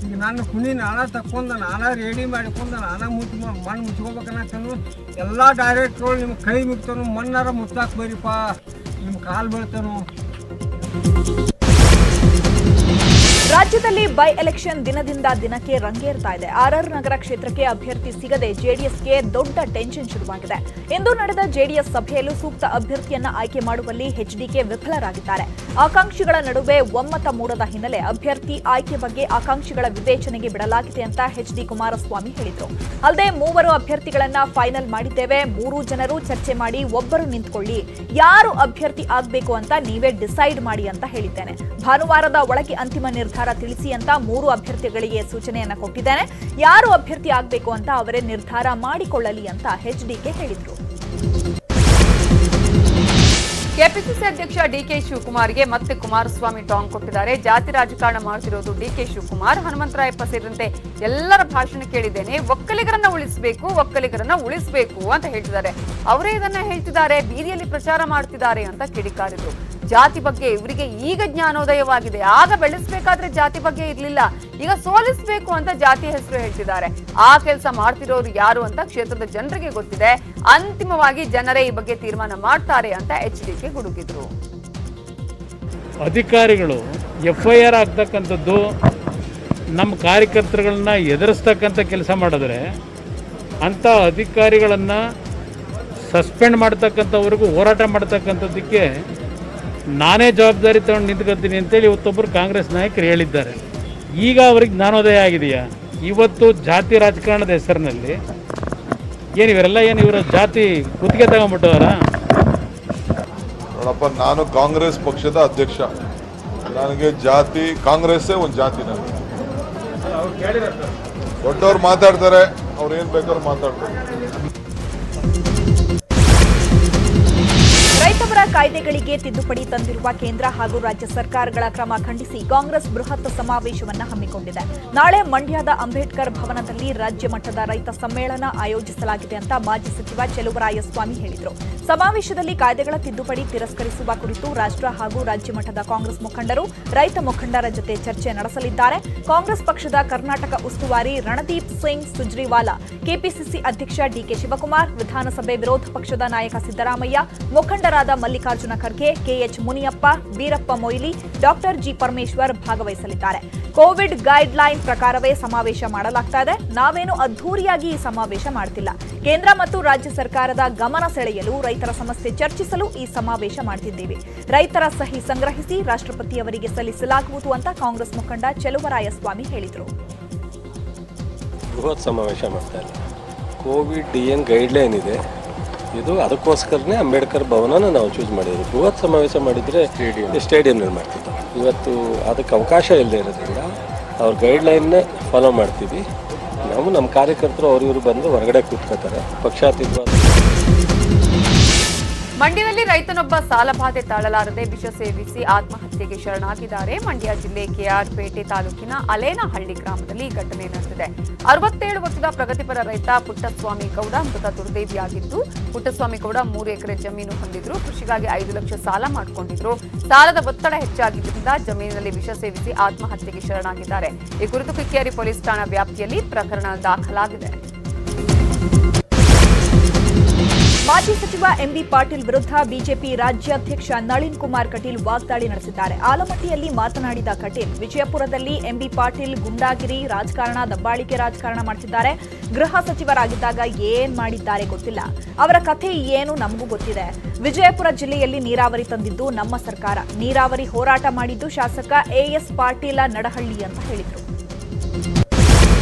ಈಗ ನಾನು ಕುಣಿ ನಾಳೆ ತಕ್ಕೊಂಡ, ನಾನೇ ರೆಡಿ ಮಾಡಿಕೊಂಡ, ನಾನೇ ಮಣ್ಣು ಮುಚ್ಕೋಬೇಕನ್ನಕ್ಕನು ಎಲ್ಲ ಡೈರೆಕ್ಟ್ಗಳು ನಿಮ್ಮ ಕೈ ಮುಗ್ತಾನು, ಮಣ್ಣಾರ ಮುಚ್ಚಾಕ್ ಬರೀಪ್ಪ, ನಿಮ್ಮ ಕಾಲು ಬೀಳ್ತಾನು. ರಾಜ್ಯದಲ್ಲಿ ಬೈ ಎಲೆಕ್ಷನ್ ದಿನದಿಂದ ದಿನಕ್ಕೆ ರಂಗೇರ್ತಾ ಇದೆ. ಆರ್ಆರ್ ನಗರ ಕ್ಷೇತ್ರಕ್ಕೆ ಅಭ್ಯರ್ಥಿ ಸಿಗದೆ ಜೆಡಿಎಸ್ಗೆ ದೊಡ್ಡ ಟೆನ್ಷನ್ ಶುರುವಾಗಿದೆ. ಇಂದು ನಡೆದ ಜೆಡಿಎಸ್ ಸಭೆಯಲ್ಲೂ ಸೂಕ್ತ ಅಭ್ಯರ್ಥಿಯನ್ನ ಆಯ್ಕೆ ಮಾಡುವಲ್ಲಿ ಎಚ್ಡಿಕೆ ವಿಫಲರಾಗಿದ್ದಾರೆ. ಆಕಾಂಕ್ಷಿಗಳ ನಡುವೆ ಒಮ್ಮತ ಮೂಡದ ಹಿನ್ನೆಲೆ ಅಭ್ಯರ್ಥಿ ಆಯ್ಕೆ ಬಗ್ಗೆ ಆಕಾಂಕ್ಷಿಗಳ ವಿವೇಚನೆಗೆ ಬಿಡಲಾಗಿದೆ ಅಂತ ಎಚ್ಡಿ ಕುಮಾರಸ್ವಾಮಿ ಹೇಳಿದರು. ಅಲ್ಲದೆ 3 ಅಭ್ಯರ್ಥಿಗಳನ್ನ ಫೈನಲ್ ಮಾಡಿದ್ದೇವೆ. 3 ಜನರು ಚರ್ಚೆ ಮಾಡಿ ಒಬ್ಬರು ನಿಂತ್ಕೊಳ್ಳಿ, ಯಾರು ಅಭ್ಯರ್ಥಿ ಆಗಬೇಕು ಅಂತ ನೀವೇ ಡಿಸೈಡ್ ಮಾಡಿ ಅಂತ ಹೇಳಿದ್ದೇನೆ. ಭಾನುವಾರದ ಒಳಗೆ ಅಂತಿಮ ನಿರ್ಧಾರ ತಿಳಿಸಿ ಅಂತ 3 ಅಭ್ಯರ್ಥಿಗಳಿಗೆ ಸೂಚನೆಯನ್ನ ಕೊಟ್ಟಿದ್ದೇನೆ. ಯಾರು ಅಭ್ಯರ್ಥಿ ಆಗಬೇಕು ಅಂತ ಅವರೇ ನಿರ್ಧಾರ ಮಾಡಿಕೊಳ್ಳಲಿ ಅಂತ ಎಚ್ಡಿಕೆ ಹೇಳಿದ್ರು. ಕೆಪಿಸಿಸಿ ಅಧ್ಯಕ್ಷ ಡಿಕೆ ಶಿವಕುಮಾರ್ಗೆ ಮತ್ತೆ ಕುಮಾರಸ್ವಾಮಿ ಟಾಂಗ್ ಕೊಟ್ಟಿದ್ದಾರೆ. ಜಾತಿ ರಾಜಕಾರಣ ಮಾಡ್ತಿರೋದು ಡಿಕೆ ಶಿವಕುಮಾರ್. ಹನುಮಂತರಾಯಪ್ಪ ಸೇರಿದಂತೆ ಎಲ್ಲರ ಭಾಷಣ ಕೇಳಿದ್ದೇನೆ. ಒಕ್ಕಲಿಗರನ್ನ ಉಳಿಸಬೇಕು ಅಂತ ಹೇಳ್ತಿದ್ದಾರೆ. ಅವರೇ ಇದನ್ನ ಹೇಳ್ತಿದ್ದಾರೆ, ಬೀದಿಯಲ್ಲಿ ಪ್ರಚಾರ ಮಾಡ್ತಿದ್ದಾರೆ ಅಂತ ಕಿಡಿಕಾರಿದ್ರು. ಜಾತಿ ಬಗ್ಗೆ ಇವರಿಗೆ ಈಗ ಜ್ಞಾನೋದಯವಾಗಿದೆ. ಆಗ ಬೆಳೆಸಬೇಕಾದ್ರೆ ಜಾತಿ ಬಗ್ಗೆ ಇರ್ಲಿಲ್ಲ, ಈಗ ಸೋಲಿಸಬೇಕು ಅಂತ ಜಾತಿ ಹೆಸರು ಹೇಳ್ತಿದ್ದಾರೆ. ಆ ಕೆಲಸ ಮಾಡ್ತಿರೋರು ಯಾರು ಅಂತ ಕ್ಷೇತ್ರದ ಜನರಿಗೆ ಗೊತ್ತಿದೆ. ಅಂತಿಮವಾಗಿ ಜನರೇ ಈ ಬಗ್ಗೆ ತೀರ್ಮಾನ ಮಾಡ್ತಾರೆ ಅಂತ ಎಚ್ಡಿಕೆ ಗುಡುಗಿದ್ರು. ಅಧಿಕಾರಿಗಳು FIR ಆಗ್ತಕ್ಕಂಥದ್ದು ನಮ್ಮ ಕಾರ್ಯಕರ್ತರುಗಳನ್ನ ಎದುರಿಸ್ತಕ್ಕಂಥ ಕೆಲಸ ಮಾಡಿದ್ರೆ ಅಂಥ ಅಧಿಕಾರಿಗಳನ್ನು ಸಸ್ಪೆಂಡ್ ಮಾಡ್ತಕ್ಕಂಥವ್ರಿಗೂ ಹೋರಾಟ ಮಾಡ್ತಕ್ಕಂಥದ್ದಕ್ಕೆ ನಾನೇ ಜವಾಬ್ದಾರಿ ತಗೊಂಡು ನಿಂತ್ಕೊಳ್ತೀನಿ ಅಂತೇಳಿ ಇವತ್ತೊಬ್ಬರು ಕಾಂಗ್ರೆಸ್ ನಾಯಕರು ಹೇಳಿದ್ದಾರೆ. ಈಗ ಅವ್ರಿಗೆ ಜ್ಞಾನೋದಯ ಆಗಿದೆಯಾ? ಇವತ್ತು ಜಾತಿ ರಾಜಕಾರಣದ ಹೆಸರಿನಲ್ಲಿ ಇವರೆಲ್ಲ ಇವರ ಜಾತಿ ಗುತ್ತಿಗೆ ತಗೊಂಡ್ಬಿಟ್ಟವರ? ನೋಡಪ್ಪ, ನಾನು ಕಾಂಗ್ರೆಸ್ ಪಕ್ಷದ ಅಧ್ಯಕ್ಷ. ನನಗೆ ಜಾತಿ, ಕಾಂಗ್ರೆಸ್ಸೇ ಒಂದು ಜಾತಿ. ನನಗೆ ದೊಡ್ಡವ್ರು ಮಾತಾಡ್ತಾರೆ, ಅವ್ರು ಏನು ಬೇಕಾದ್ರೂ ಮಾತಾಡ್ತಾರೆ. ರೈತಪರ ಕಾಯ್ದೆಗಳಿಗೆ ತಿದ್ದುಪಡಿ ತಂದಿರುವ ಕೇಂದ್ರ ಹಾಗೂ ರಾಜ್ಯ ಸರ್ಕಾರಗಳ ಕ್ರಮ ಖಂಡಿಸಿ ಕಾಂಗ್ರೆಸ್ ಬೃಹತ್ ಸಮಾವೇಶವನ್ನು ಹಮ್ಮಿಕೊಂಡಿದೆ. ನಾಳೆ ಮಂಡ್ಯದ ಅಂಬೇಡ್ಕರ್ ಭವನದಲ್ಲಿ ರಾಜ್ಯ ಮಟ್ಟದ ರೈತ ಸಮ್ಮೇಳನ ಆಯೋಜಿಸಲಾಗಿದೆ ಅಂತ ಮಾಜಿ ಸಚಿವ ಚೆಲುವರಾಯಸ್ವಾಮಿ ಹೇಳಿದರು. ಸಮಾವೇಶದಲ್ಲಿ ಕಾಯ್ದೆಗಳ ತಿದ್ದುಪಡಿ ತಿರಸ್ಕರಿಸುವ ಕುರಿತು ರಾಷ್ಟ್ರ ಹಾಗೂ ರಾಜ್ಯ ಮಟ್ಟದ ಕಾಂಗ್ರೆಸ್ ಮುಖಂಡರು, ರೈತ ಮುಖಂಡರ ಜೊತೆ ಚರ್ಚೆ ನಡೆಸಲಿದ್ದಾರೆ. ಕಾಂಗ್ರೆಸ್ ಪಕ್ಷದ ಕರ್ನಾಟಕ ಉಸ್ತುವಾರಿ ರಣದೀಪ್ ಸಿಂಗ್ ಸುರ್ಜೇವಾಲಾ, ಕೆಪಿಸಿಸಿ ಅಧ್ಯಕ್ಷ ಡಿಕೆ ಶಿವಕುಮಾರ್, ವಿಧಾನಸಭೆ ವಿರೋಧ ಪಕ್ಷದ ನಾಯಕ ಸಿದ್ದರಾಮಯ್ಯ, ಮುಖಂಡರಾದ Mallikarjun Kharge, KH Muniyappa, Beerappa Moily, doctor G Parameshwar ಭಾಗವಹಿಸಲಿದ್ದಾರೆ. ಕೋವಿಡ್ ಗೈಡ್ ಲೈನ್ ಪ್ರಕಾರವೇ ಸಮಾವೇಶ ಮಾಡಲಾಗ್ತಾ ಇದೆ. ನಾವೇನು ಅದ್ಧೂರಿಯಾಗಿ ಈ ಸಮಾವೇಶ ಮಾಡ್ತಿಲ್ಲ. ಕೇಂದ್ರ ಮತ್ತು ರಾಜ್ಯ ಸರ್ಕಾರದ ಗಮನ ಸೆಳೆಯಲು, ರೈತರ ಸಮಸ್ಯೆ ಚರ್ಚಿಸಲು ಈ ಸಮಾವೇಶ ಮಾಡ್ತಿದ್ದೇವೆ. ರೈತರ ಸಹಿ ಸಂಗ್ರಹಿಸಿ ರಾಷ್ಟ್ರಪತಿಯವರಿಗೆ ಸಲ್ಲಿಸಲಾಗುವುದು ಅಂತ ಕಾಂಗ್ರೆಸ್ ಮುಖಂಡ ಚೆಲುವರಾಯಸ್ವಾಮಿ ಹೇಳಿದರು. ಬೃಹತ್ ಸಮಾವೇಶ ಮಾಡ್ತಾ ಇಲ್ಲ. ಕೋವಿಡ್ ಏನು ಗೈಡ್ಲೈನ್ ಇದೆ, ಇದು ಅದಕ್ಕೋಸ್ಕರನೇ ಅಂಬೇಡ್ಕರ್ ಭವನನ ನಾವು ಚೂಸ್ ಮಾಡಿದ್ವಿ. ಬೃಹತ್ ಸಮಾವೇಶ ಮಾಡಿದರೆ ಸ್ಟೇಡಿಯಂನಲ್ಲಿ ಮಾಡ್ತಿದ್ವಿ. ಇವತ್ತು ಅದಕ್ಕೆ ಅವಕಾಶ ಇಲ್ಲದೆ ಇರೋದ್ರಿಂದ ಅವ್ರ ಗೈಡ್ಲೈನ್ನೇ ಫಾಲೋ ಮಾಡ್ತೀವಿ. ನಾವು ನಮ್ಮ ಕಾರ್ಯಕರ್ತರು ಅವ್ರಿವರು ಬಂದು ಹೊರಗಡೆ ಕೂತ್ಕೋತಾರೆ. ಪಕ್ಷಾತೀತ ಮಂಡ್ಯದಲ್ಲಿ ರೈತನೊಬ್ಬ ಸಾಲಬಾಧೆ ತಾಳಲಾರದೆ ವಿಷ ಸೇವಿಸಿ ಆತ್ಮಹತ್ಯೆಗೆ ಶರಣಾಗಿದ್ದಾರೆ. ಮಂಡ್ಯ ಜಿಲ್ಲೆ ಕೆಆರ್ಪೇಟೆ ತಾಲೂಕಿನ ಅಲೇನಹಳ್ಳಿ ಗ್ರಾಮದಲ್ಲಿ ಈ ಘಟನೆ ನಡೆದಿದೆ. 67 ವರ್ಷದ ಪ್ರಗತಿಪರ ರೈತ ಪುಟ್ಟಸ್ವಾಮಿ ಗೌಡ ಮೃತ ದುರ್ದೈವಿಯಾಗಿದ್ದು, ಪುಟ್ಟಸ್ವಾಮಿ ಗೌಡ 3 ಎಕರೆ ಜಮೀನು ಹೊಂದಿದ್ರು. ಕೃಷಿಗಾಗಿ 5 ಲಕ್ಷ ಸಾಲ ಮಾಡಿಕೊಂಡಿದ್ರು. ಸಾಲದ ಒತ್ತಡ ಹೆಚ್ಚಾಗಿದ್ದರಿಂದ ಜಮೀನಿನಲ್ಲಿ ವಿಷ ಸೇವಿಸಿ ಆತ್ಮಹತ್ಯೆಗೆ ಶರಣಾಗಿದ್ದಾರೆ. ಈ ಕುರಿತು ಕಿಕ್ಕಿಯಾರಿ ಪೊಲೀಸ್ ಠಾಣಾ ವ್ಯಾಪ್ತಿಯಲ್ಲಿ ಪ್ರಕರಣ ದಾಖಲಾಗಿದೆ. ಮಾಜಿ ಸಚಿವ ಎಂಬಿ ಪಾಟೀಲ್ ವಿರುದ್ಧ ಬಿಜೆಪಿ ರಾಜ್ಯಾಧ್ಯಕ್ಷ ನಳಿನ್ ಕುಮಾರ್ ಕಟೀಲ್ ವಾಗ್ದಾಳಿ ನಡೆಸಿದ್ದಾರೆ. ಆಲಮಟ್ಟಿಯಲ್ಲಿ ಮಾತನಾಡಿದ ಕಟೀಲ್, ವಿಜಯಪುರದಲ್ಲಿ ಎಂಬಿ ಪಾಟೀಲ್ ಗುಂಡಾಗಿರಿ ರಾಜಕಾರಣ, ದಬ್ಬಾಳಿಕೆ ರಾಜಕಾರಣ ಮಾಡ್ತಿದ್ದಾರೆ. ಗೃಹ ಸಚಿವರಾಗಿದ್ದಾಗ ಏನ್ ಮಾಡಿದ್ದಾರೆ ಗೊತ್ತಿಲ್ಲ. ಅವರ ಕಥೆ ಏನು ನಮಗೂ ಗೊತ್ತಿದೆ. ವಿಜಯಪುರ ಜಿಲ್ಲೆಯಲ್ಲಿ ನೀರಾವರಿ ತಂದಿದ್ದು ನಮ್ಮ ಸರ್ಕಾರ, ನೀರಾವರಿ ಹೋರಾಟ ಮಾಡಿದ್ದು ಶಾಸಕ ಎಎಸ್ ಪಾಟೀಲ ನಡಹಳ್ಳಿ ಅಂತ ಹೇಳಿದರು.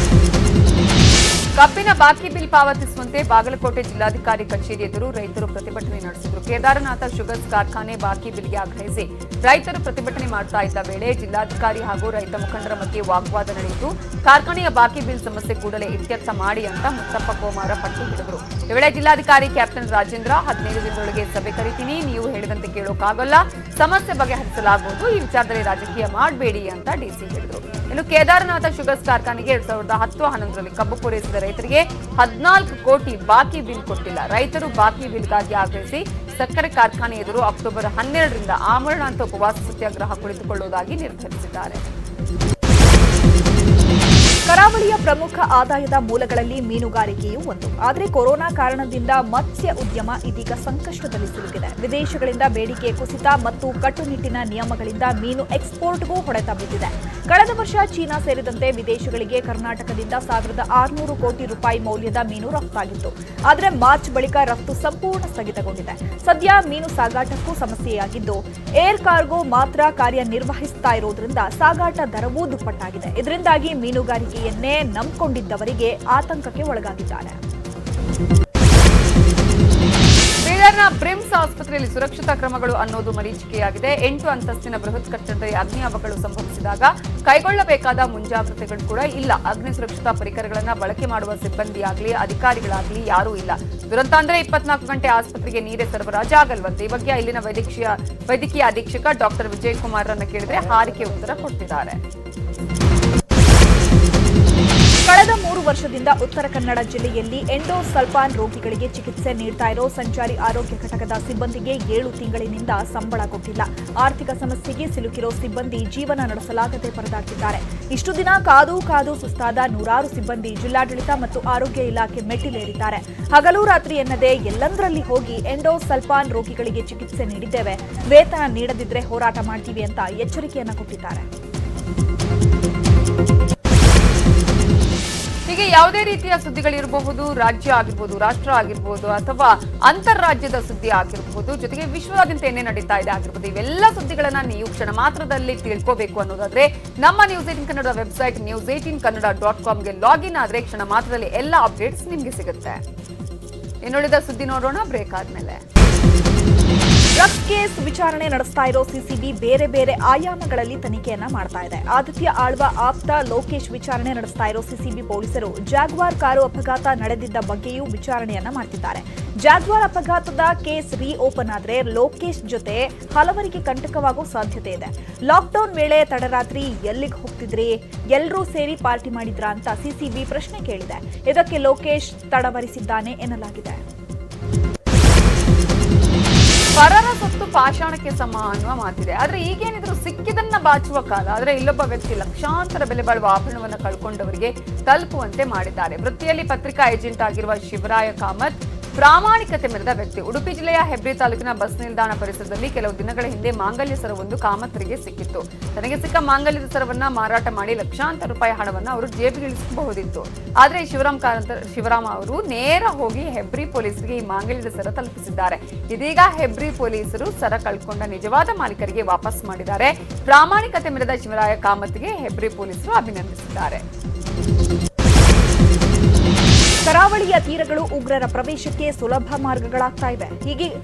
ಕಬ್ಬಿನ ಬಾಕಿ ಬಿಲ್ ಪಾವತಿಸುವಂತೆ ಬಾಗಲಕೋಟೆ ಜಿಲ್ಲಾಧಿಕಾರಿ ಕಚೇರಿ ಎದುರು ರೈತರು ಪ್ರತಿಭಟನೆ ನಡೆಸಿದರು. ಕೇದಾರನಾಥ ಶುಗರ್ಸ್ ಕಾರ್ಖಾನೆ ಬಾಕಿ ಬಿಲ್ಗೆ ಆಗ್ರಹಿಸಿ ರೈತರು ಪ್ರತಿಭಟನೆ ಮಾಡ್ತಾ ಇದ್ದ ವೇಳೆ ಜಿಲ್ಲಾಧಿಕಾರಿ ಹಾಗೂ ರೈತ ಮುಖಂಡರ ಮಧ್ಯೆ ವಾಗ್ವಾದ ನಡೆಯಿತು. ಕಾರ್ಖಾನೆಯ ಬಾಕಿ ಬಿಲ್ ಸಮಸ್ಯೆ ಕೂಡಲೇ ಇತ್ಯರ್ಥ ಮಾಡಿ ಅಂತ ಮುತ್ತಪ್ಪ ಕೋಮಾರ ಪಟ್ಟು ಹಿಡಿದರು. ಈ ವೇಳೆ ಜಿಲ್ಲಾಧಿಕಾರಿ ಕ್ಯಾಪ್ಟನ್ ರಾಜೇಂದ್ರ, 15 ದಿನದೊಳಗೆ ಸಭೆ ಕರಿತೀನಿ, ನೀವು ಹೇಳಿದಂತೆ ಕೇಳೋಕ್ಕಾಗಲ್ಲ, ಸಮಸ್ಯೆ ಬಗೆಹರಿಸಲಾಗುವುದು, ಈ ವಿಚಾರದಲ್ಲಿ ರಾಜಕೀಯ ಮಾಡಬೇಡಿ ಅಂತ ಡಿಸಿ ಹೇಳಿದರು. ಇನ್ನು ಕೇದಾರನಾಥ ಶುಗರ್ಸ್ ಕಾರ್ಖಾನೆಗೆ 2010-11ರಲ್ಲಿ ಕಬ್ಬು ಪೂರೈಸಿದ ರೈತರಿಗೆ 14 ಕೋಟಿ ಬಾಕಿ ಬಿಲ್ ಕೊಟ್ಟಿಲ್ಲ. ರೈತರು ಬಾಕಿ ಬಿಲ್ಗಾಗಿ ಆಗ್ರಹಿಸಿ ಸಕ್ಕರೆ ಕಾರ್ಖಾನೆ ಎದುರು ಅಕ್ಟೋಬರ್ 12ರಿಂದ ಆಮರಣಾಂತ ಉಪವಾಸ ಸತ್ಯಾಗ್ರಹ ಕುಳಿತುಕೊಳ್ಳುವುದಾಗಿ ನಿರ್ಧರಿಸಿದ್ದಾರೆ. ಕರಾವಳಿಯ ಪ್ರಮುಖ ಆದಾಯದ ಮೂಲಗಳಲ್ಲಿ ಮೀನುಗಾರಿಕೆಯೂ ಒಂದು. ಆದರೆ ಕೊರೋನಾ ಕಾರಣದಿಂದ ಮತ್ಸ್ಯ ಉದ್ಯಮ ಇದೀಗ ಸಂಕಷ್ಟದಲ್ಲಿ ಸಿಲುಕಿದೆ. ವಿದೇಶಗಳಿಂದ ಬೇಡಿಕೆ ಕುಸಿತ ಮತ್ತು ಕಟ್ಟುನಿಟ್ಟಿನ ನಿಯಮಗಳಿಂದ ಮೀನು ಎಕ್ಸ್ಪೋರ್ಟ್ಗೂ ಹೊಡೆತ ಬಿದ್ದಿದೆ. ಕಳೆದ ವರ್ಷ ಚೀನಾ ಸೇರಿದಂತೆ ವಿದೇಶಗಳಿಗೆ ಕರ್ನಾಟಕದಿಂದ 1600 ಕೋಟಿ ರೂಪಾಯಿ ಮೌಲ್ಯದ ಮೀನು ರಫ್ತಾಗಿತ್ತು. ಆದರೆ ಮಾರ್ಚ್ ಬಳಿಕ ರಫ್ತು ಸಂಪೂರ್ಣ ಸ್ಥಗಿತಗೊಂಡಿದೆ. ಸದ್ಯ ಮೀನು ಸಾಗಾಟಕ್ಕೂ ಸಮಸ್ಯೆಯಾಗಿದ್ದು, ಏರ್ ಕಾರ್ಗೋ ಮಾತ್ರ ಕಾರ್ಯನಿರ್ವಹಿಸುತ್ತಾ ಇರುವುದರಿಂದ ಸಾಗಾಟ ದರವೂ ದುಪ್ಪಟ್ಟಾಗಿದೆ. ಇದರಿಂದಾಗಿ ಮೀನುಗಾರಿಕೆಯನ್ನೇ ನಂಬಿಕೊಂಡಿದ್ದವರಿಗೆ ಆತಂಕಕ್ಕೆ ಒಳಗಾಗಿದ್ದಾರೆ. ಬೀದರ್ನ ಬ್ರಿಮ್ಸ್ ಆಸ್ಪತ್ರೆಯಲ್ಲಿ ಸುರಕ್ಷತಾ ಕ್ರಮಗಳು ಅನ್ನೋದು ಮರೀಚಿಕೆಯಾಗಿದೆ. 8 ಅಂತಸ್ತಿನ ಬೃಹತ್ ಕಟ್ಟಡದಲ್ಲಿ ಅಗ್ನಿ ಅವಘಡ ಸಂಭವಿಸಿದಾಗ ಕೈಗೊಳ್ಳಬೇಕಾದ ಮುಂಜಾಗ್ರತೆಗಳು ಕೂಡ ಇಲ್ಲ. ಅಗ್ನಿ ಸುರಕ್ಷತಾ ಪರಿಕರಗಳನ್ನು ಬಳಕೆ ಮಾಡುವ ಸಿಬ್ಬಂದಿಯಾಗಲಿ ಅಧಿಕಾರಿಗಳಾಗಲಿ ಯಾರೂ ಇಲ್ಲ. ದುರಂತ ಅಂದ್ರೆ 24 ಗಂಟೆ ಆಸ್ಪತ್ರೆಗೆ ನೀರೇ ಸರಬರಾಜಾಗಲ್ವಂತೆ. ಈ ಬಗ್ಗೆ ಇಲ್ಲಿನ ವೈದ್ಯಕೀಯ ಅಧೀಕ್ಷಕ ಡಾಕ್ಟರ್ ವಿಜಯ್ ಕುಮಾರ್ ರನ್ನ ಕೇಳಿದ್ರೆ ಹಾರಿಕೆ ಉತ್ತರ ಕೊಡ್ತಿದ್ದಾರೆ. ಕಳೆದ 3 ವರ್ಷದ ವರ್ಷದಿಂದ ಉತ್ತರ ಕನ್ನಡ ಜಿಲ್ಲೆಯಲ್ಲಿ ಎಂಡೋಸಲ್ಫಾನ್ ರೋಗಿಗಳಿಗೆ ಚಿಕಿತ್ಸೆ ನೀಡ್ತಾ ಇರೋ ಸಂಚಾರಿ ಆರೋಗ್ಯ ಘಟಕದ ಸಿಬ್ಬಂದಿಗೆ 7 ತಿಂಗಳಿನಿಂದ ಸಂಬಳ ಕೊಟ್ಟಿಲ್ಲ. ಆರ್ಥಿಕ ಸಮಸ್ಯೆಗೆ ಸಿಲುಕಿರೋ ಸಿಬ್ಬಂದಿ ಜೀವನ ನಡೆಸಲಾಗದೆ ಪರದಾಡ್ತಿದ್ದಾರೆ. ಇಷ್ಟು ದಿನ ಕಾದು ಸುಸ್ತಾದ ನೂರಾರು ಸಿಬ್ಬಂದಿ ಜಿಲ್ಲಾಡಳಿತ ಮತ್ತು ಆರೋಗ್ಯ ಇಲಾಖೆ ಮೆಟ್ಟಿಲೇರಿದ್ದಾರೆ. ಹಗಲು ರಾತ್ರಿ ಎನ್ನದೇ ಎಲ್ಲಂದರಲ್ಲಿ ಹೋಗಿ ಎಂಡೋಸಲ್ಫಾನ್ ರೋಗಿಗಳಿಗೆ ಚಿಕಿತ್ಸೆ ನೀಡಿದ್ದೇವೆ, ವೇತನ ನೀಡದಿದ್ರೆ ಹೋರಾಟ ಮಾಡ್ತೀವಿ ಅಂತ ಎಚ್ಚರಿಕೆಯನ್ನ ಕೊಟ್ಟಿದ್ದಾರೆ. ಹೀಗೆ ಯಾವುದೇ ರೀತಿಯ ಸುದ್ದಿಗಳಿರಬಹುದು, ರಾಜ್ಯ ಆಗಿರ್ಬೋದು, ರಾಷ್ಟ್ರ ಆಗಿರ್ಬೋದು, ಅಥವಾ ಅಂತಾರಾಜ್ಯದ ಸುದ್ದಿ ಆಗಿರಬಹುದು, ಜೊತೆಗೆ ವಿಶ್ವದಾದ್ಯಂತ ಏನೇ ನಡೀತಾ ಇದೆ ಆಗಿರ್ಬೋದು, ಇವೆಲ್ಲ ಸುದ್ದಿಗಳನ್ನ ನೀವು ಕ್ಷಣ ಮಾತ್ರದಲ್ಲಿ ತಿಳ್ಕೋಬೇಕು ಅನ್ನೋದಾದ್ರೆ ನಮ್ಮ ನ್ಯೂಸ್18 ಕನ್ನಡ ವೆಬ್ಸೈಟ್ news18kannada.comಗೆ ಲಾಗಿನ್ ಆದ್ರೆ ಕ್ಷಣ ಮಾತ್ರದಲ್ಲಿ ಎಲ್ಲ ಅಪ್ಡೇಟ್ಸ್ ನಿಮ್ಗೆ ಸಿಗುತ್ತೆ. ಇನ್ನುಳಿದ ಸುದ್ದಿ ನೋಡೋಣ ಬ್ರೇಕ್ ಆದ್ಮೇಲೆ. ಡ್ರಗ್ಸ್ ಕೇಸ್ ವಿಚಾರಣೆ ನಡೆಸ್ತಾ ಇರೋ ಸಿಸಿಬಿ ಬೇರೆ ಬೇರೆ ಆಯಾಮಗಳಲ್ಲಿ ತನಿಖೆಯನ್ನ ಮಾಡ್ತಾ ಇದೆ. ಆದಿತ್ಯ ಆಳ್ವ ಆಪ್ತ ಲೋಕೇಶ್ ವಿಚಾರಣೆ ನಡೆಸ್ತಾ ಇರೋ ಸಿಸಿಬಿ ಪೊಲೀಸರು ಜಾಗ್ವಾರ್ ಕಾರು ಅಪಘಾತ ನಡೆದಿದ್ದ ಬಗ್ಗೆಯೂ ವಿಚಾರಣೆಯನ್ನ ಮಾಡ್ತಿದ್ದಾರೆ. ಜಾಗ್ವಾರ್ ಅಪಘಾತದ ಕೇಸ್ ರೀಓಪನ್ ಆದ್ರೆ ಲೋಕೇಶ್ ಜೊತೆ ಹಲವರಿಗೆ ಕಂಟಕವಾಗೋ ಸಾಧ್ಯತೆ ಇದೆ. ಲಾಕ್ಡೌನ್ ವೇಳೆ ತಡರಾತ್ರಿ ಎಲ್ಲಿಗೆ ಹೋಗ್ತಿದ್ರಿ, ಎಲ್ಲರೂ ಸೇರಿ ಪಾರ್ಟಿ ಮಾಡಿದ್ರಾ ಅಂತ ಸಿಸಿಬಿ ಪ್ರಶ್ನೆ ಕೇಳಿದೆ. ಇದಕ್ಕೆ ಲೋಕೇಶ್ ತಡವರಿಸಿದ್ದಾನೆ ಎನ್ನಲಾಗಿದೆ. ಪರರ ಸೊತ್ತು ಪಾಷಾಣಕ್ಕೆ ಸಮ ಅನ್ನುವ ಮಾತಿದೆ. ಆದ್ರೆ ಈಗೇನಿದ್ರು ಸಿಕ್ಕಿದನ್ನ ಬಾಚುವ ಕಾಲ. ಆದ್ರೆ ಇಲ್ಲೊಬ್ಬ ವ್ಯಕ್ತಿ ಲಕ್ಷಾಂತರ ಬೆಲೆ ಬಾಳುವ ಆಭರಣವನ್ನು ಕಳ್ಕೊಂಡವರಿಗೆ ತಲುಪುವಂತೆ ಮಾಡಿದ್ದಾರೆ. ವೃತ್ತಿಯಲ್ಲಿ ಪತ್ರಿಕಾ ಏಜೆಂಟ್ ಆಗಿರುವ ಶಿವರಾಯ ಕಾಮತ್ ಪ್ರಾಮಾಣಿಕತೆ ಮೆರೆದ ವ್ಯಕ್ತಿ. ಉಡುಪಿ ಜಿಲ್ಲೆಯ ಹೆಬ್ರಿ ತಾಲೂಕಿನ ಬಸ್ ನಿಲ್ದಾಣ ಪರಿಸರದಲ್ಲಿ ಕೆಲವು ದಿನಗಳ ಹಿಂದೆ ಮಾಂಗಲ್ಯ ಸರವೊಂದು ಕಾಮತ್ರಿಗೆ ಸಿಕ್ಕಿತ್ತು. ತನಗೆ ಸಿಕ್ಕ ಮಾಂಗಲ್ಯದ ಸರವನ್ನ ಮಾರಾಟ ಮಾಡಿ ಲಕ್ಷಾಂತರ ರೂಪಾಯಿ ಹಣವನ್ನು ಅವರು ಜೇಬಿಗಿಳಿಸಬಹುದಿತ್ತು. ಆದ್ರೆ ಶಿವರಾಮ ಅವರು ನೇರ ಹೋಗಿ ಹೆಬ್ರಿ ಪೊಲೀಸರಿಗೆ ಈ ಮಾಂಗಲ್ಯದ ಸರ ತಲುಪಿಸಿದ್ದಾರೆ. ಇದೀಗ ಹೆಬ್ರಿ ಪೊಲೀಸರು ಸರ ಕಳ್ಕೊಂಡ ನಿಜವಾದ ಮಾಲೀಕರಿಗೆ ವಾಪಸ್ ಮಾಡಿದ್ದಾರೆ. ಪ್ರಾಮಾಣಿಕತೆ ಮೆರೆದ ಶಿವರಾಯ ಕಾಮತ್ಗೆ ಹೆಬ್ರಿ ಪೊಲೀಸರು ಅಭಿನಂದಿಸಿದ್ದಾರೆ. ಕರಾವಳಿಯ ತೀರಗಳು ಉಗ್ರರ ಪ್ರವೇಶಕ್ಕೆ ಸುಲಭ ಮಾರ್ಗಗಳಾಗ್ತಾ ಇವೆ.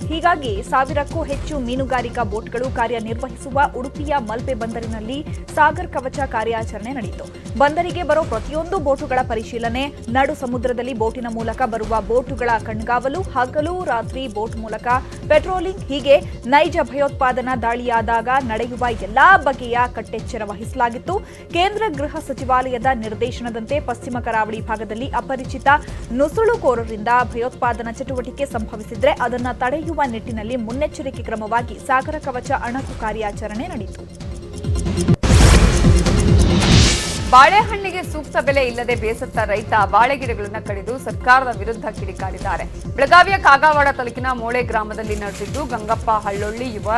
ಹೀಗಾಗಿ 1000ಕ್ಕೂ ಹೆಚ್ಚು ಮೀನುಗಾರಿಕಾ ಬೋಟ್ಗಳು ಕಾರ್ಯನಿರ್ವಹಿಸುವ ಉಡುಪಿಯ ಮಲ್ಪೆ ಬಂದರಿನಲ್ಲಿ ಸಾಗರ್ ಕವಚ ಕಾರ್ಯಾಚರಣೆ ನಡೆಯಿತು. ಬಂದರಿಗೆ ಬರೋ ಪ್ರತಿಯೊಂದು ಬೋಟುಗಳ ಪರಿಶೀಲನೆ, ನಡು ಸಮುದ್ರದಲ್ಲಿ ಬೋಟಿನ ಮೂಲಕ ಬರುವ ಬೋಟುಗಳ ಕಣ್ಗಾವಲು, ಹಗಲು ರಾತ್ರಿ ಬೋಟ್ ಮೂಲಕ ಪೆಟ್ರೋಲಿಂಗ್, ಹೀಗೆ ನೈಜ ಭಯೋತ್ಪಾದನಾ ದಾಳಿಯಾದಾಗ ನಡೆಯುವ ಎಲ್ಲಾ ಬಗೆಯ ಕಟ್ಟೆಚ್ಚರ ವಹಿಸಲಾಗಿತ್ತು. ಕೇಂದ್ರ ಗೃಹ ಸಚಿವಾಲಯದ ನಿರ್ದೇಶನದಂತೆ ಪಶ್ಚಿಮ ಕರಾವಳಿ ಭಾಗದಲ್ಲಿ ಅಪರಿಚಿತ ನುಸುಳುಕೋರರಿಂದ ಭಯೋತ್ಪಾದನಾ ಚಟುವಟಿಕೆ ಸಂಭವಿಸಿದ್ರೆ ಅದನ್ನು ತಡೆಯುವ ನಿಟ್ಟಿನಲ್ಲಿ ಮುನ್ನೆಚ್ಚರಿಕೆ ಕ್ರಮವಾಗಿ ಸಾಗರ ಕವಚ ಅಣಕು ಕಾರ್ಯಾಚರಣೆ ನಡೆಯಿತು. ಬಾಳೆಹಣ್ಣಿಗೆ ಸೂಕ್ತ ಬೆಲೆ ಇಲ್ಲದೆ ಬೇಸತ್ತ ರೈತ ಬಾಳೆ ಗಿಡಗಳನ್ನು ಕಡಿದು ಸರ್ಕಾರದ ವಿರುದ್ಧ ಕಿಡಿಕಾರಿದ್ದಾರೆ. ಬೆಳಗಾವಿಯ ಕಾಗವಾಡ ತಾಲೂಕಿನ ಮೋಳೆ ಗ್ರಾಮದಲ್ಲಿ ನಡೆದಿದ್ದು ಗಂಗಪ್ಪ ಹಳ್ಳೊಳ್ಳಿ ಯುವ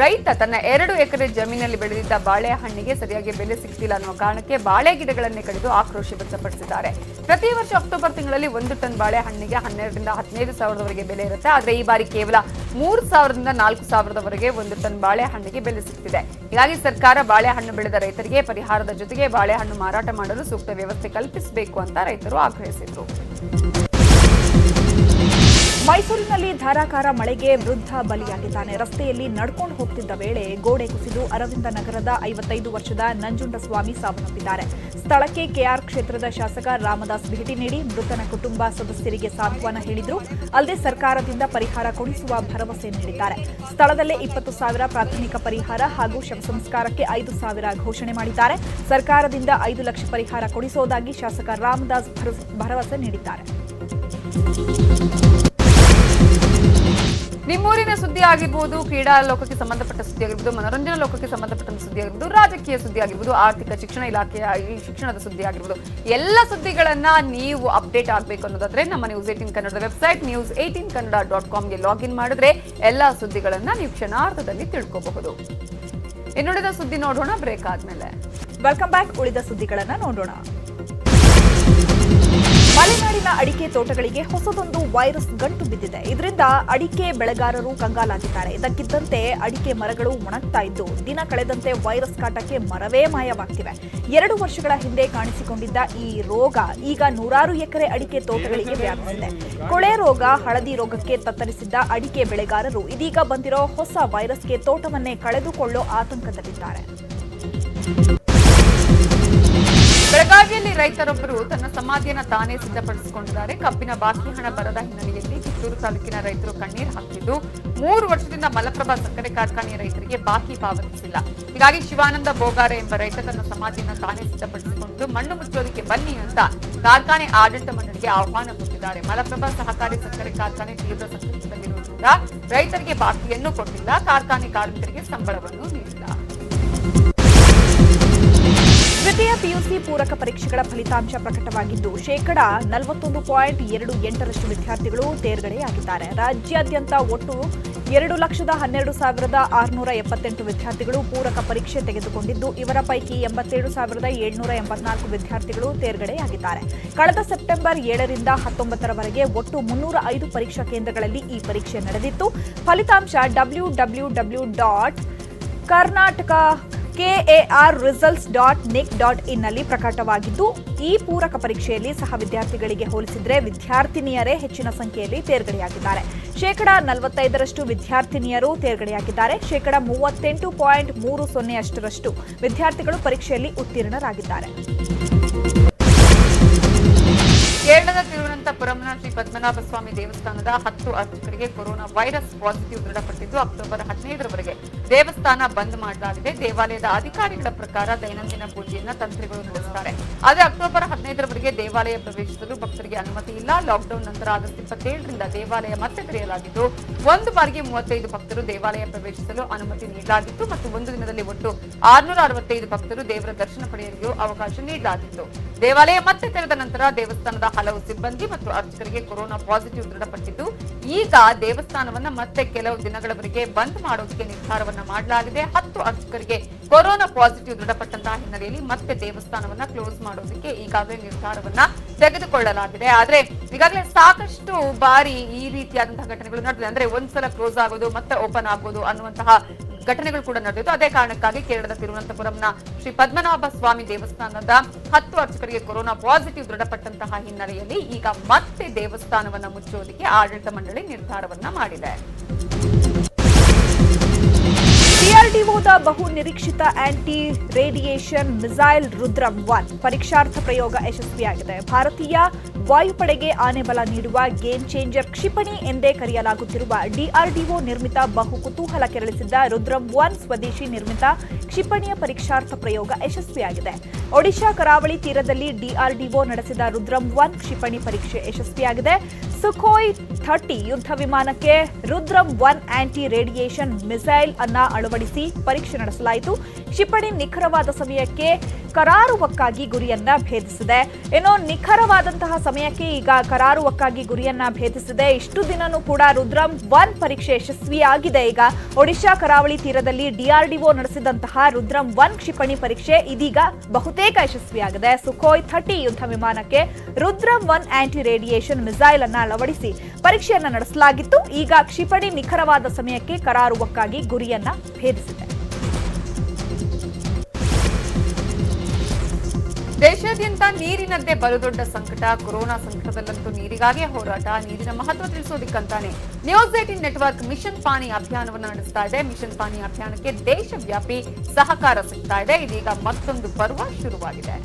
ರೈತ ತನ್ನ 2 ಎಕರೆ ಜಮೀನಲ್ಲಿ ಬೆಳೆದಿದ್ದ ಬಾಳೆಹಣ್ಣಿಗೆ ಸರಿಯಾಗಿ ಬೆಲೆ ಸಿಗ್ತಿಲ್ಲ ಅನ್ನುವ ಕಾರಣಕ್ಕೆ ಬಾಳೆ ಗಿಡಗಳನ್ನೇ ಕಡಿದು ಆಕ್ರೋಶ ವ್ಯಕ್ತಪಡಿಸಿದ್ದಾರೆ. ಪ್ರತಿ ವರ್ಷ ಅಕ್ಟೋಬರ್ ತಿಂಗಳಲ್ಲಿ 1 ಟನ್ ಬಾಳೆಹಣ್ಣಿಗೆ 12ರಿಂದ 15 ಸಾವಿರದವರೆಗೆ ಬೆಲೆ ಇರುತ್ತೆ. ಆದರೆ ಈ ಬಾರಿ ಕೇವಲ 3,000ರಿಂದ 4,000ದವರೆಗೆ 1 ಟನ್ ಬಾಳೆಹಣ್ಣಿಗೆ ಬೆಲೆ ಸಿಗ್ತಿದೆ. ಹೀಗಾಗಿ ಸರ್ಕಾರ ಬಾಳೆಹಣ್ಣು ಬೆಳೆದ ರೈತರಿಗೆ ಪರಿಹಾರದ ಜೊತೆಗೆ ಬಾಳೆಹಣ್ಣು ಮಾರಾಟ ಮಾಡಲು ಸೂಕ್ತ ವ್ಯವಸ್ಥೆ ಕಲ್ಪಿಸಬೇಕು ಅಂತ ರೈತರು ಆಗ್ರಹಿಸಿದರು. ಮೈಸೂರಿನಲ್ಲಿ ಧಾರಾಕಾರ ಮಳೆಗೆ ವೃದ್ಧ ಬಲಿಯಾಗಿದ್ದಾನೆ. ರಸ್ತೆಯಲ್ಲಿ ನಡ್ಕೊಂಡು ಹೋಗ್ತಿದ್ದ ವೇಳೆ ಗೋಡೆ ಕುಸಿದು ಅರವಿಂದ ನಗರದ 55 ವರ್ಷದ ನಂಜುಂಡಸ್ವಾಮಿ ಸಾವನ್ನಪ್ಪಿದ್ದಾರೆ. ಸ್ಥಳಕ್ಕೆ ಕೆಆರ್ ಕ್ಷೇತ್ರದ ಶಾಸಕ ರಾಮದಾಸ್ ಭೇಟಿ ನೀಡಿ ಮೃತನ ಕುಟುಂಬ ಸದಸ್ಯರಿಗೆ ಸಾಂತ್ವನ ಹೇಳಿದ್ರು. ಅಲ್ಲದೆ ಸರ್ಕಾರದಿಂದ ಪರಿಹಾರ ಕೊಡಿಸುವ ಭರವಸೆ ನೀಡಿದ್ದಾರೆ. ಸ್ಥಳದಲ್ಲೇ 20,000 ಪ್ರಾಥಮಿಕ ಪರಿಹಾರ ಹಾಗೂ ಶವ ಸಂಸ್ಕಾರಕ್ಕೆ 5,000 ಘೋಷಣೆ ಮಾಡಿದ್ದಾರೆ. ಸರ್ಕಾರದಿಂದ 5 ಲಕ್ಷ ಪರಿಹಾರ ಕೊಡಿಸುವುದಾಗಿ ಶಾಸಕ ರಾಮದಾಸ್ ಭರವಸೆ ನೀಡಿದ್ದಾರೆ. ನಿಮ್ಮೂರಿನ ಸುದ್ದಿ ಆಗಿರ್ಬೋದು, ಕ್ರೀಡಾ ಲೋಕಕ್ಕೆ ಸಂಬಂಧಪಟ್ಟ ಸುದ್ದಿ ಆಗಿರ್ಬೋದು, ಮನೋರಂಜನಾ ಲೋಕಕ್ಕೆ ಸಂಬಂಧಪಟ್ಟ ಸುದ್ದಿ ಆಗಿರ್ಬೋದು, ರಾಜಕೀಯ ಸುದ್ದಿ ಆಗಿರ್ಬೋದು, ಆರ್ಥಿಕ ಶಿಕ್ಷಣ ಇಲಾಖೆಯ ಶಿಕ್ಷಣದ ಸುದ್ದಿ ಆಗಿರ್ಬೋದು, ಎಲ್ಲ ಸುದ್ದಿಗಳನ್ನ ನೀವು ಅಪ್ಡೇಟ್ ಆಗಬೇಕು ಅನ್ನೋದಾದ್ರೆ ನಮ್ಮ ನ್ಯೂಸ್18 ಕನ್ನಡದ ವೆಬ್ಸೈಟ್ news18kannada.comಗೆ ಲಾಗಿನ್ ಮಾಡಿದ್ರೆ ಎಲ್ಲಾ ಸುದ್ದಿಗಳನ್ನ ನೀವು ಕ್ಷಣಾರ್ಧದಲ್ಲಿ ತಿಳ್ಕೋಬಹುದು. ಇನ್ನುಳಿದ ಸುದ್ದಿ ನೋಡೋಣ ಬ್ರೇಕ್ ಆದ್ಮೇಲೆ. Welcome back. ಉಳಿದ ಸುದ್ದಿಗಳನ್ನ ನೋಡೋಣ. ಮಲೆನಾಡಿನ ಅಡಿಕೆ ತೋಟಗಳಿಗೆ ಹೊಸದೊಂದು ವೈರಸ್ ಗಂಟು ಬಿದ್ದಿದೆ. ಇದರಿಂದ ಅಡಿಕೆ ಬೆಳೆಗಾರರು ಕಂಗಾಲಾಗಿದ್ದಾರೆ. ಇದಕ್ಕಿದ್ದಂತೆ ಅಡಿಕೆ ಮರಗಳು ಒಣಗ್ತಾ ಇದ್ದು ದಿನ ಕಳೆದಂತೆ ವೈರಸ್ ಕಾಟಕ್ಕೆ ಮರವೇ ಮಾಯವಾಗ್ತಿವೆ. 2 ವರ್ಷಗಳ ಹಿಂದೆ ಕಾಣಿಸಿಕೊಂಡಿದ್ದ ಈ ರೋಗ ಈಗ 100 ಎಕರೆ ಅಡಿಕೆ ತೋಟಗಳಿಗೆ ವ್ಯಾಪಿಸಿದೆ. ಕೊಳೆ ರೋಗ, ಹಳದಿ ರೋಗಕ್ಕೆ ತತ್ತರಿಸಿದ್ದ ಅಡಿಕೆ ಬೆಳೆಗಾರರು ಇದೀಗ ಬಂದಿರೋ ಹೊಸ ವೈರಸ್ಗೆ ತೋಟವನ್ನೇ ಕಳೆದುಕೊಳ್ಳೋ ಆತಂಕದಲ್ಲಿದ್ದಾರೆ. ಬೆಳಗಾವಿಯಲ್ಲಿ ರೈತರೊಬ್ಬರು ತನ್ನ ಸಮಾಧಿಯನ್ನ ತಾನೇ ಸಿದ್ಧಪಡಿಸಿಕೊಂಡಿದ್ದಾರೆ. ಕಬ್ಬಿನ ಬಾಕಿ ಹಣ ಬರದ ಹಿನ್ನೆಲೆಯಲ್ಲಿ ಕಿತ್ತೂರು ತಾಲೂಕಿನ ರೈತರು ಕಣ್ಣೀರು ಹಾಕಿದ್ದು 3 ವರ್ಷದಿಂದ ಮಲಪ್ರಭಾ ಸಕ್ಕರೆ ಕಾರ್ಖಾನೆಯ ರೈತರಿಗೆ ಬಾಕಿ ಪಾವತಿಸಿಲ್ಲ. ಹೀಗಾಗಿ ಶಿವಾನಂದ ಬೋಗಾರೆ ಎಂಬ ರೈತ ತನ್ನ ಸಮಾಧಿಯನ್ನ ತಾನೇ ಸಿದ್ಧಪಡಿಸಿಕೊಂಡು ಮಣ್ಣು ಮುಚ್ಚೋದಕ್ಕೆ ಬನ್ನಿ ಅಂತ ಕಾರ್ಖಾನೆ ಆಡಳಿತ ಮಂಡಳಿಗೆ ಆಹ್ವಾನ ಕೊಟ್ಟಿದ್ದಾರೆ. ಮಲಪ್ರಭಾ ಸಹಕಾರಿ ಸಕ್ಕರೆ ಕಾರ್ಖಾನೆ ತೀವ್ರ ಸಂಕಷ್ಟದಲ್ಲಿರುವುದರಿಂದ ರೈತರಿಗೆ ಬಾಕಿಯನ್ನು ಕೊಟ್ಟಿಲ್ಲ, ಕಾರ್ಖಾನೆ ಕಾರ್ಮಿಕರಿಗೆ ಸಂಬಳವನ್ನು ನೀಡಿಲ್ಲ. ದ್ವಿತೀಯ ಪಿಯುಸಿ ಪೂರಕ ಪರೀಕ್ಷೆಗಳ ಫಲಿತಾಂಶ ಪ್ರಕಟವಾಗಿದ್ದು 41.28% ವಿದ್ಯಾರ್ಥಿಗಳು ತೇರ್ಗಡೆಯಾಗಿದ್ದಾರೆ. ರಾಜ್ಯಾದ್ಯಂತ ಒಟ್ಟು 2,12,678 ವಿದ್ಯಾರ್ಥಿಗಳು ಪೂರಕ ಪರೀಕ್ಷೆ ತೆಗೆದುಕೊಂಡಿದ್ದು, ಇವರ ಪೈಕಿ 87,784 ವಿದ್ಯಾರ್ಥಿಗಳು ತೇರ್ಗಡೆಯಾಗಿದ್ದಾರೆ. ಕಳೆದ ಸೆಪ್ಟೆಂಬರ್ 7ರಿಂದ 19ರವರೆಗೆ ಒಟ್ಟು 305 ಪರೀಕ್ಷಾ ಕೇಂದ್ರಗಳಲ್ಲಿ ಈ ಪರೀಕ್ಷೆ ನಡೆದಿತ್ತು. ಫಲಿತಾಂಶ www.karnatakaresults.nic.in ನಲ್ಲಿ ಪ್ರಕಟವಾಗಿದ್ದು, ಈ ಪೂರಕ ಪರೀಕ್ಷೆಯಲ್ಲಿ ಸಹ ವಿದ್ಯಾರ್ಥಿಗಳಿಗೆ ಹೋಲಿಸಿದರೆ ವಿದ್ಯಾರ್ಥಿನಿಯರೇ ಹೆಚ್ಚಿನ ಸಂಖ್ಯೆಯಲ್ಲಿ ತೇರ್ಗಡೆಯಾಗಿದ್ದಾರೆ. 45% ವಿದ್ಯಾರ್ಥಿನಿಯರು ತೇರ್ಗಡೆಯಾಗಿದ್ದಾರೆ. 38.30% ವಿದ್ಯಾರ್ಥಿಗಳು ಪರೀಕ್ಷೆಯಲ್ಲಿ ಉತ್ತೀರ್ಣರಾಗಿದ್ದಾರೆ. ಕೇರಳದ ತಿರುವನಂತಪುರಂನ ಶ್ರೀ ಪದ್ಮನಾಭ ಸ್ವಾಮಿ ದೇವಸ್ಥಾನದ 10 ಅರ್ಚಕರಿಗೆ ಕೊರೋನಾ ವೈರಸ್ ಪಾಸಿಟಿವ್ ದೃಢಪಟ್ಟಿದ್ದು, ಅಕ್ಟೋಬರ್ 15ರವರೆಗೆ ದೇವಸ್ಥಾನ ಬಂದ್ ಮಾಡಲಾಗಿದೆ. ದೇವಾಲಯದ ಅಧಿಕಾರಿಗಳ ಪ್ರಕಾರ ದೈನಂದಿನ ಪೂಜೆಯನ್ನ ತಂತ್ರಿಗಳು ನಡೆಸುತ್ತಾರೆ. ಆದರೆ ಅಕ್ಟೋಬರ್ 15ರವರೆಗೆ ದೇವಾಲಯ ಪ್ರವೇಶಿಸಲು ಭಕ್ತರಿಗೆ ಅನುಮತಿ ಇಲ್ಲ. ಲಾಕ್ಡೌನ್ ನಂತರ ಆಗಸ್ಟ್ 27ರಿಂದ ದೇವಾಲಯ ಮತ್ತೆ ತೆರೆಯಲಾಗಿದ್ದು, ಒಂದು ಬಾರಿಗೆ 35 ಭಕ್ತರು ದೇವಾಲಯ ಪ್ರವೇಶಿಸಲು ಅನುಮತಿ ನೀಡಲಾಗಿತ್ತು ಮತ್ತು ಒಂದು ದಿನದಲ್ಲಿ ಒಟ್ಟು 665 ಭಕ್ತರು ದೇವರ ದರ್ಶನ ಪಡೆಯಲು ಅವಕಾಶ ನೀಡಲಾಗಿತ್ತು. ದೇವಾಲಯ ಮತ್ತೆ ತೆರೆದ ನಂತರ ದೇವಸ್ಥಾನದ ಹಲವು ಸಿಬ್ಬಂದಿ ಮತ್ತು ಅರ್ಚಕರಿಗೆ ಕೊರೋನಾ ಪಾಸಿಟಿವ್ ದೃಢಪಟ್ಟಿದ್ದು, ಈಗ ದೇವಸ್ಥಾನವನ್ನ ಮತ್ತೆ ಕೆಲವು ದಿನಗಳವರೆಗೆ ಬಂದ್ ಮಾಡೋದಕ್ಕೆ ನಿರ್ಧಾರವನ್ನ ಮಾಡಲಾಗಿದೆ. 10 ಅರ್ಚಕರಿಗೆ ಕೊರೋನಾ ಪಾಸಿಟಿವ್ ದೃಢಪಟ್ಟಂತಹ ಹಿನ್ನೆಲೆಯಲ್ಲಿ ಮತ್ತೆ ದೇವಸ್ಥಾನವನ್ನ ಕ್ಲೋಸ್ ಮಾಡೋದಕ್ಕೆ ಈಗಾಗಲೇ ನಿರ್ಧಾರವನ್ನ ತೆಗೆದುಕೊಳ್ಳಲಾಗಿದೆ. ಆದ್ರೆ ಈಗಾಗಲೇ ಸಾಕಷ್ಟು ಬಾರಿ ಈ ರೀತಿಯಾದಂತಹ ಘಟನೆಗಳು ನಡೆದಿದೆ. ಅಂದ್ರೆ ಒಂದ್ಸಲ ಕ್ಲೋಸ್ ಆಗೋದು ಮತ್ತೆ ಓಪನ್ ಆಗೋದು ಅನ್ನುವಂತಹ ಘಟನೆಗಳು ಕೂಡ ನಡೆದಿತ್ತು. ಅದೇ ಕಾರಣಕ್ಕಾಗಿ ಕೇರಳದ ತಿರುವನಂತಪುರಂನ ಶ್ರೀ ಪದ್ಮನಾಭ ಸ್ವಾಮಿ ದೇವಸ್ಥಾನದ 10 ಅರ್ಚಕರಿಗೆ ಕೊರೋನಾ ಪಾಸಿಟಿವ್ ದೃಢಪಟ್ಟಂತಹ ಹಿನ್ನೆಲೆಯಲ್ಲಿ ಈಗ ಮತ್ತೆ ದೇವಸ್ಥಾನವನ್ನ ಮುಚ್ಚೋದಕ್ಕೆ ಆಡಳಿತ ಮಂಡಳಿ ನಿರ್ಧಾರವನ್ನ ಮಾಡಿದೆ. ಡಿಆರ್ಡಿಒದ ಬಹು ನಿರೀಕ್ಷಿತ ಆಂಟಿ ರೇಡಿಯೇಷನ್ ಮಿಸೈಲ್ ರುದ್ರಂ 1 ಪರೀಕ್ಷಾರ್ಥ ಪ್ರಯೋಗ ಯಶಸ್ವಿಯಾಗಿದೆ. ಭಾರತೀಯ ವಾಯುಪಡೆಗೆ ಆನೆಬಲ ನೀಡುವ ಗೇಮ್ ಚೇಂಜರ್ ಕ್ಷಿಪಣಿ ಎಂದೇ ಕರೆಯಲಾಗುತ್ತಿರುವ ಡಿಆರ್ಡಿಒ ನಿರ್ಮಿತ ಬಹು ಕುತೂಹಲ ಕೆರಳಿಸಿದ್ದ ರುದ್ರಂ 1 ಸ್ವದೇಶಿ ನಿರ್ಮಿತ ಕ್ಷಿಪಣಿಯ ಪರೀಕ್ಷಾರ್ಥ ಪ್ರಯೋಗ ಯಶಸ್ವಿಯಾಗಿದೆ. ಒಡಿಶಾ ಕರಾವಳಿ ತೀರದಲ್ಲಿ ಡಿಆರ್ಡಿಒ ನಡೆಸಿದ ರುದ್ರಂ 1 ಕ್ಷಿಪಣಿ ಪರೀಕ್ಷೆ ಯಶಸ್ವಿಯಾಗಿದೆ. ಸುಖೋಯ್ 30 ಯುದ್ಧ ವಿಮಾನಕ್ಕೆ ರುದ್ರಂ 1 ಆಂಟಿ ರೇಡಿಯೇಷನ್ ಮಿಸೈಲ್ ಅನ್ನ ಅಳವಡಿಸಿ ಪರೀಕ್ಷೆ ನಡೆಸಲಾಯಿತು. ಕ್ಷಿಪಣಿ ನಿಖರವಾದ ಸಮಯಕ್ಕೆ ಕರಾರುವಕ್ಕಾಗಿ ಗುರಿಯನ್ನ ಭೇದಿಸಿದೆ. ಏನೋ ನಿಖರವಾದಂತಹ ಸಮಯಕ್ಕೆ ಈಗ ಕರಾರುವಕ್ಕಾಗಿ ಗುರಿಯನ್ನ ಭೇದಿಸಿದೆ. ಇಷ್ಟು ದಿನನೂ ಕೂಡ ರುದ್ರಂ 1 ಪರೀಕ್ಷೆ ಯಶಸ್ವಿಯಾಗಿದೆ. ಈಗ ಒಡಿಶಾ ಕರಾವಳಿ ತೀರದಲ್ಲಿ ಡಿಆರ್ಡಿಒ ನಡೆಸಿದಂತಹ ರುದ್ರಂ 1 ಕ್ಷಿಪಣಿ ಪರೀಕ್ಷೆ ಇದೀಗ ಬಹುತೇಕ ಯಶಸ್ವಿಯಾಗಿದೆ. ಸುಖೋಯ್ 30 ಯುದ್ಧ ವಿಮಾನಕ್ಕೆ ರುದ್ರಂ 1 ಆಂಟಿ ರೇಡಿಯೇಷನ್ ಮಿಸೈಲ್ ಅನ್ನ ಅಳವಡಿಸಿ ಪರೀಕ್ಷೆಯನ್ನ ನಡೆಸಲಾಗಿತ್ತು. ಈಗ ಕ್ಷಿಪಣಿ ನಿಖರವಾದ ಸಮಯಕ್ಕೆ ಕರಾರುವಕ್ಕಾಗಿ ಗುರಿಯನ್ನ ಭೇದಿಸಿದೆ. ದೇಶಾದ್ಯಂತ ನೀರಿನದ್ದೇ ಬಲುದೊಡ್ಡ ಸಂಕಟ. ಕೊರೋನಾ ಸಂಕಟದಲ್ಲಂತೂ ನೀರಿಗಾಗಿ ಹೋರಾಟ. ನೀರಿನ ಮಹತ್ವ ತಿಳಿಸೋದಕ್ಕಂತಾನೆ ನ್ಯೂಸ್ 18 ನೆಟ್ವರ್ಕ್ ಮಿಷನ್ ಪಾನಿ ಅಭಿಯಾನವನ್ನು ನಡೆಸ್ತಾ ಇದೆ. ಮಿಷನ್ ಪಾನಿ ಅಭಿಯಾನಕ್ಕೆ ದೇಶವ್ಯಾಪಿ ಸಹಕಾರ ಸಿಗ್ತಾ ಇದೆ. ಇದೀಗ ಮತ್ತೊಂದು ಪರ್ವ ಶುರುವಾಗಿದೆ.